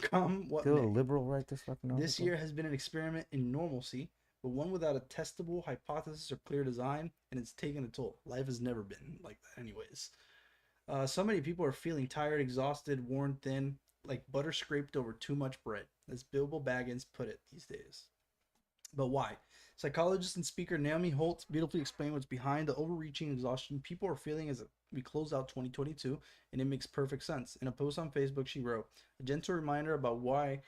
Come what Still a may. liberal write this fucking This article? year has been an experiment in normalcy, but one without a testable hypothesis or clear design, and it's taken a toll. Life has never been like that, anyways. So many people are feeling tired, exhausted, worn thin, like butter scraped over too much bread, as Bilbo Baggins put it these days. But why? Psychologist and speaker Naomi Holt beautifully explained what's behind the overreaching exhaustion people are feeling as we close out 2022, and it makes perfect sense. In a post on Facebook, she wrote, a gentle reminder about why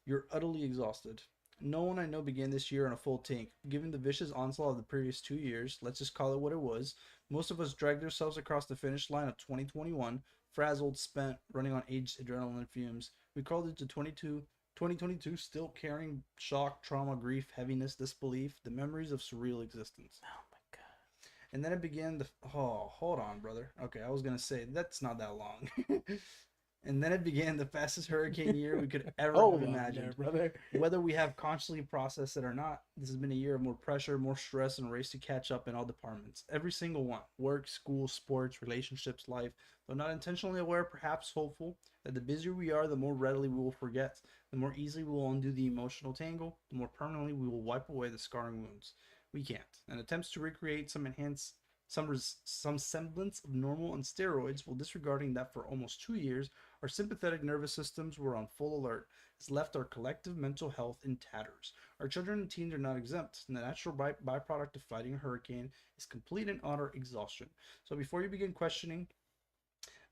you're utterly exhausted. No one I know began this year on a full tank. Given the vicious onslaught of the previous 2 years, let's just call it what it was, most of us dragged ourselves across the finish line of 2021, frazzled, spent, running on aged adrenaline fumes. We crawled into 2022 still carrying shock, trauma, grief, heaviness, disbelief, the memories of surreal existence. Oh my god. And then it began the... Oh, hold on, brother. Okay, I was going to say, that's not that long. And then it began the fastest hurricane year we could ever have imagined. brother. Whether we have consciously processed it or not, this has been a year of more pressure, more stress, and a race to catch up in all departments. Every single one. Work, school, sports, relationships, life. Though not intentionally aware, perhaps hopeful, that the busier we are, the more readily we will forget. The more easily we will undo the emotional tangle, the more permanently we will wipe away the scarring wounds. We can't. And attempts to recreate some semblance of normal on steroids, while disregarding that for almost 2 years, our sympathetic nervous systems were on full alert, has left our collective mental health in tatters. Our children and teens are not exempt, and the natural byproduct of fighting a hurricane is complete and utter exhaustion. So before you begin questioning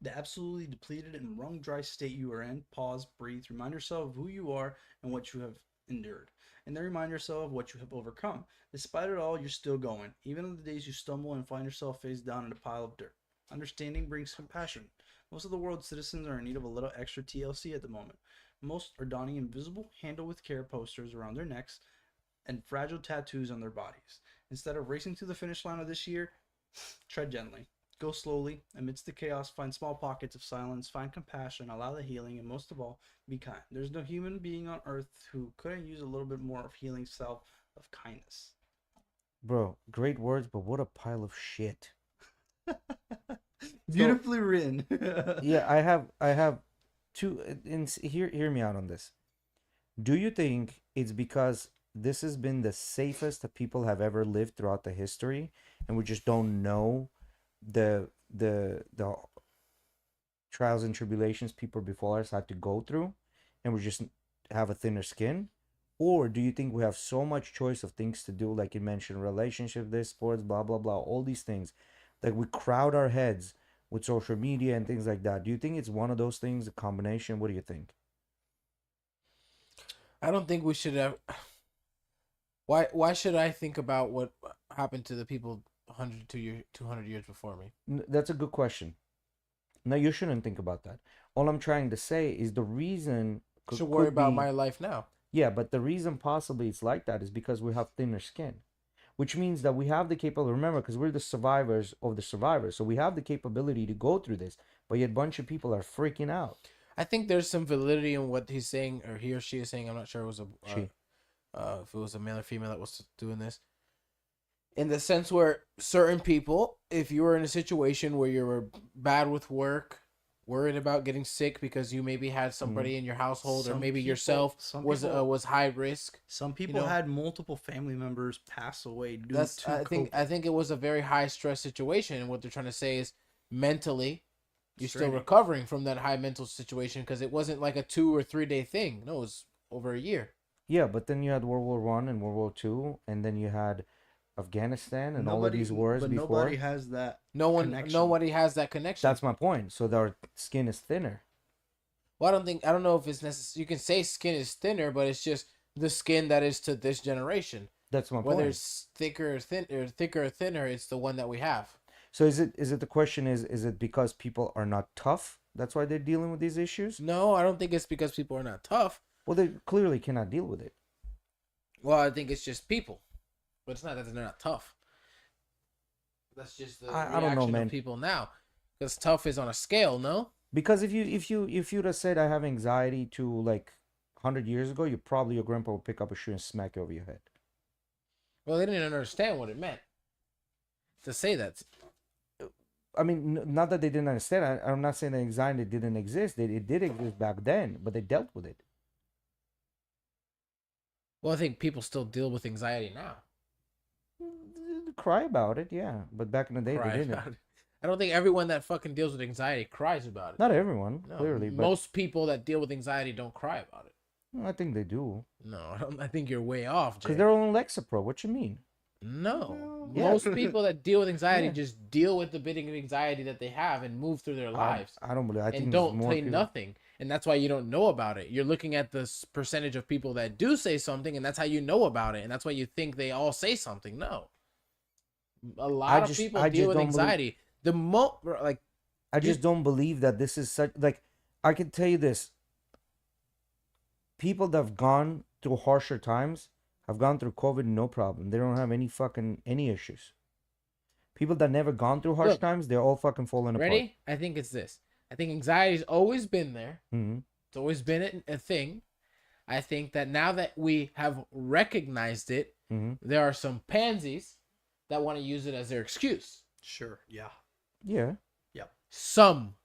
the absolutely depleted and wrung dry state you are in, pause, breathe, remind yourself of who you are and what you have endured. And then remind yourself of what you have overcome. Despite it all, you're still going, even on the days you stumble and find yourself face down in a pile of dirt. Understanding brings compassion. Most of the world's citizens are in need of a little extra TLC at the moment. Most are donning invisible, handle with care posters around their necks and fragile tattoos on their bodies. Instead of racing to the finish line of this year, tread gently. Go slowly. Amidst the chaos, find small pockets of silence, find compassion, allow the healing, and most of all, be kind. There's no human being on earth who couldn't use a little bit more of healing self of kindness. Bro, great words, but what a pile of shit. Beautifully written. Yeah, I have two. Hear me out on this. Do you think it's because this has been the safest that people have ever lived throughout the history, and we just don't know the trials and tribulations people before us had to go through, and we just have a thinner skin? Or do you think we have so much choice of things to do, like you mentioned, relationship, this, sports, blah blah blah, all these things, like we crowd our heads with social media and things like that? Do you think it's one of those things, a combination? What do you think? I don't think we should have. Why should I think about what happened to the people 200 years before me? That's a good question. No, you shouldn't think about that. All I'm trying to say is the reason Should worry about be, my life now. Yeah, but the reason possibly it's like that is because we have thinner skin, which means that we have the capability. Remember, because we're the survivors of the survivors, so we have the capability to go through this. But yet, a bunch of people are freaking out. I think there's some validity in what he's saying, or he or she is saying. I'm not sure it was She. if it was a male or female that was doing this. In the sense where certain people, if you were in a situation where you were bad with work, worried about getting sick because you maybe had somebody in your household, or Some maybe people- yourself some was people- was high risk. Some people know? had multiple family members pass away due That's to I COVID. think it was a very high stress situation, and what they're trying to say is mentally, you're still Straining. recovering from that high mental situation because it wasn't like a 2 or 3 day thing. No, it was over a year. Yeah, but then you had World War I and World War II, and then you had Afghanistan and all of these wars but before. nobody has that. Connection. Nobody has that connection. That's my point. So their skin is thinner. Well, I don't know if it's necessary. You can say skin is thinner, but it's just the skin that is to this generation. That's my Whether point. it's thicker or thinner, it's the one that we have. So is it the question is it because people are not tough? That's why they're dealing with these issues? No, I don't think it's because people are not tough. Well, they clearly cannot deal with it. Well, I think it's just people, but it's not that they're not tough. That's just the I don't know, reaction man. of people now. Because tough is on a scale, no? Because if you'd have said I have anxiety to like 100 years ago, your grandpa would pick up a shoe and smack you over your head. Well, they didn't understand what it meant. to say that. I mean, not that they didn't understand. I'm not saying that anxiety didn't exist. It did exist back then, but they dealt with it. Well, I think people still deal with anxiety now. Cry about it, yeah. But back in the day, Cry they didn't. about it. I don't think everyone that fucking deals with anxiety cries about it. Not everyone, No, clearly, but most people that deal with anxiety don't cry about it. I think they do. No, I don't. I think you're way off, Jay. Because they're on Lexapro. What you mean? No, Yeah. most people that deal with anxiety Yeah. just deal with the bit of anxiety that they have and move through their lives. I don't believe. I think And there's don't more say people. nothing, and that's why you don't know about it. You're looking at the percentage of people that do say something, and that's how you know about it, and that's why you think they all say something. No, a lot of people I deal just with don't believe- anxiety. Like I just don't believe that this is such like. I can tell you this. People that have gone through harsher times have gone through COVID no problem. They don't have any issues. People that never gone through harsh Look, times, they're all fucking falling apart. ready? I think it's this. I think anxiety's always been there. Mm-hmm. It's always been a thing. I think that now that we have recognized it, Mm-hmm. there are some pansies that want to use it as their excuse. Sure. Yeah. Yeah. Some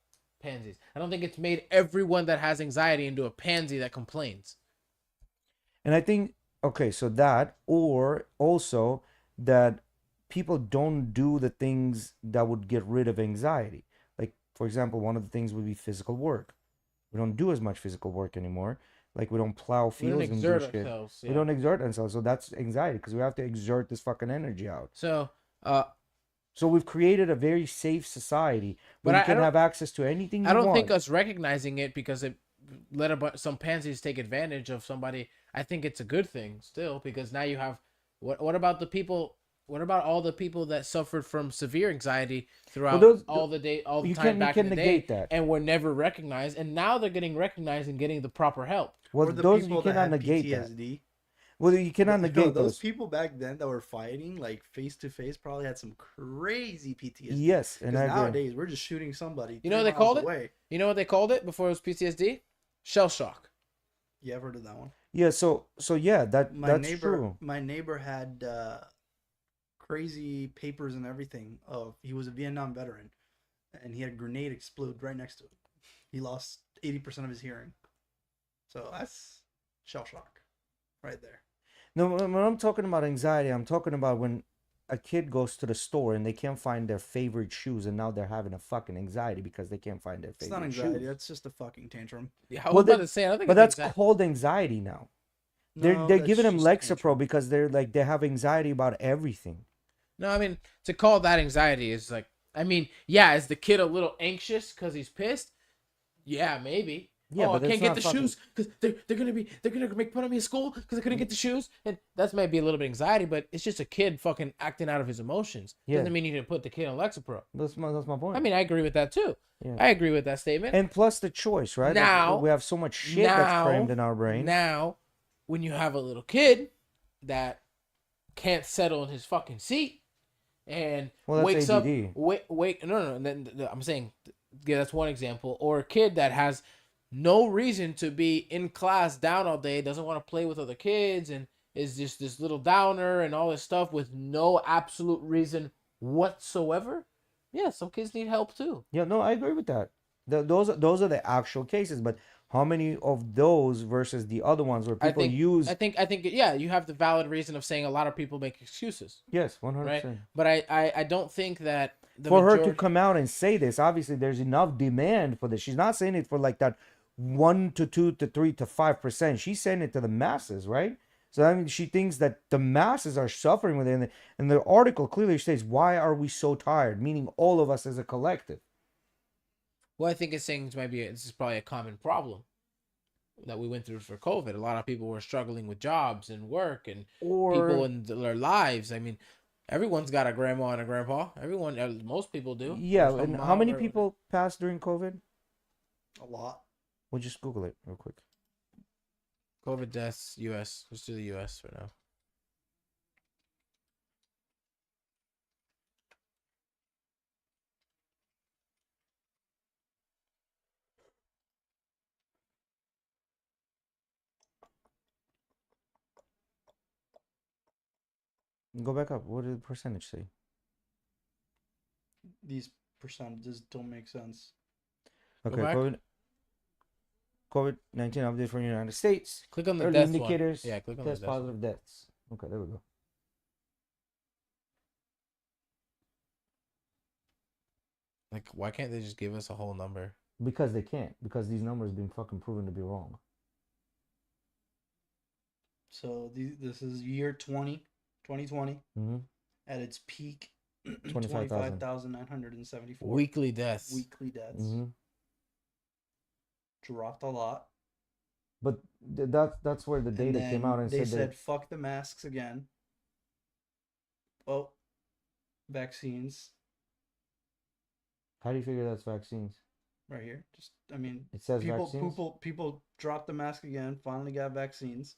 pansies. I don't think it's made everyone that has anxiety into a pansy that complains. And I think, okay, so that, or also that people don't do the things that would get rid of anxiety. Like, for example, one of the things would be physical work. We don't do as much physical work anymore. Like, we don't plow We don't fields and exert do shit. ourselves. We Yeah. don't exert ourselves. So that's anxiety because we have to exert this fucking energy out. So, So we've created a very safe society But where I you can don't- have access to anything you I don't want. think us recognizing it because it let some pansies take advantage of somebody. I think it's a good thing still because now you have what about the people? What about all the people that suffered from severe anxiety throughout all the you time can't- you back can in the day, negate that. and were never recognized, and now they're getting recognized and getting the proper help. Well, Or the those people you that cannot had negate that. PTSD. Well, you cannot negate those those. people back then that were fighting like face to face probably had some crazy PTSD. Yes, and I Because agree. nowadays we're just shooting somebody. You know what 3 they called miles it? away. You know what they called it before it was PTSD? Shell shock. Yeah, I've heard of that one. Yeah, so yeah, that's true. My neighbor had crazy papers and everything. Of he was a Vietnam veteran, and he had a grenade explode right next to him. He lost 80% of his hearing. So that's shell shock, right there. No, when I'm talking about anxiety, I'm talking about when a kid goes to the store and they can't find their favorite shoes, and now they're having a fucking anxiety because they can't find their It's favorite not anxiety. shoes. That's just a fucking tantrum. Yeah, I was Well, about that- to say, I don't think But it's that's anxiety. called anxiety now. They're No, they're that's giving them just a Lexapro tantrum. because they're like they have anxiety about everything. No, I mean, to call that anxiety is like, I mean, yeah, is the kid a little anxious because he's pissed? Yeah, maybe. Yeah, oh, but I that's can't get not the fucking- shoes because they're gonna make fun of me at school because I couldn't get the shoes, and that's might be a little bit anxiety, but it's just a kid fucking acting out of his emotions. Yeah. Doesn't mean you need to put the kid on Lexapro. That's my point. I mean, I agree with that too. Yeah. I agree with that statement. And plus the choice, right? Like, Now- we have so much shit that's crammed in our brain. Now, when you have a little kid that can't settle in his fucking seat and Well, that's wakes ADD. up, wait, no, I'm saying, yeah, that's one example. Or a kid that has no reason to be in class down all day, doesn't want to play with other kids, and is just this little downer and all this stuff with no absolute reason whatsoever. Yeah, some kids need help too. Yeah, no, I agree with that. Those are the actual cases, but how many of those versus the other ones where people use? I think, yeah, you have the valid reason of saying a lot of people make excuses, Yes, 100%. right? But I don't think that For her to come out and say this, obviously there's enough demand for this. She's not saying it for like that 1 to 2 to 3 to 5%. She's saying it to the masses, right? So I mean, she thinks that the masses are suffering with it, and the article clearly states, "Why are we so tired?" Meaning all of us as a collective. Well, I think it's saying this is probably a common problem that we went through for COVID. A lot of people were struggling with jobs and work and people in their lives. I mean, everyone's got a grandma and a grandpa. Most people do. Yeah, Some and how mom many or- people passed during COVID? A lot. We'll just Google it real quick. COVID deaths, U.S. Let's do the U.S. for now. Go back up. What did the percentage say? these percentages don't make sense. Okay, back. COVID-19 update from the United States. Click on the Early deaths one. indicators. Yeah, click on the test deaths one. positive deaths. Okay, there we go. Like, why can't they just give us a whole number? Because they can't. Because these numbers been fucking proven to be wrong. So this is year 2020. Mm-hmm. At its peak, 25,000. 25,974 Weekly deaths. weekly deaths. Mm-hmm. Dropped a lot. But that's where the data came out and they said that fuck the masks again. Oh, vaccines how do you figure that's vaccines? right here. Just I mean, It says vaccines? people dropped the mask again. Finally got vaccines,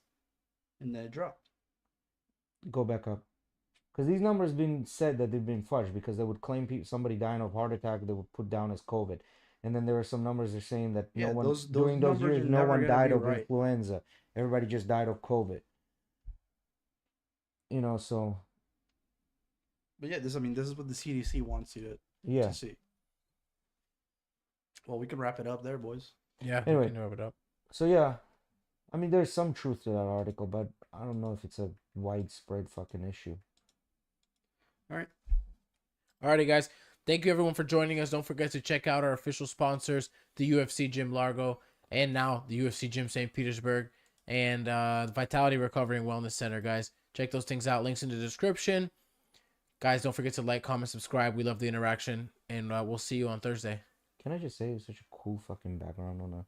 and then it dropped. Go back up. Because these numbers been said that they've been fudged because they would claim somebody dying of heart attack they would put down as COVID. And then there are some numbers they're saying that Yeah, no one those during those numbers years are no never one gonna died be of right. influenza. Everybody just died of COVID. You know, so But yeah, this is what the CDC wants you yeah. to see. Well, we can wrap it up there, boys. Yeah, Anyway. we can wrap it up. So yeah. I mean there's some truth to that article, but I don't know if it's a widespread fucking issue. All right. Alrighty, guys. Thank you, everyone, for joining us. Don't forget to check out our official sponsors, the UFC Gym Largo, and now the UFC Gym St. Petersburg, and Vitality Recovery and Wellness Center, guys. Check those things out. Links in the description. Guys, don't forget to like, comment, subscribe. We love the interaction, and we'll see you on Thursday. Can I just say it's such a cool fucking background on a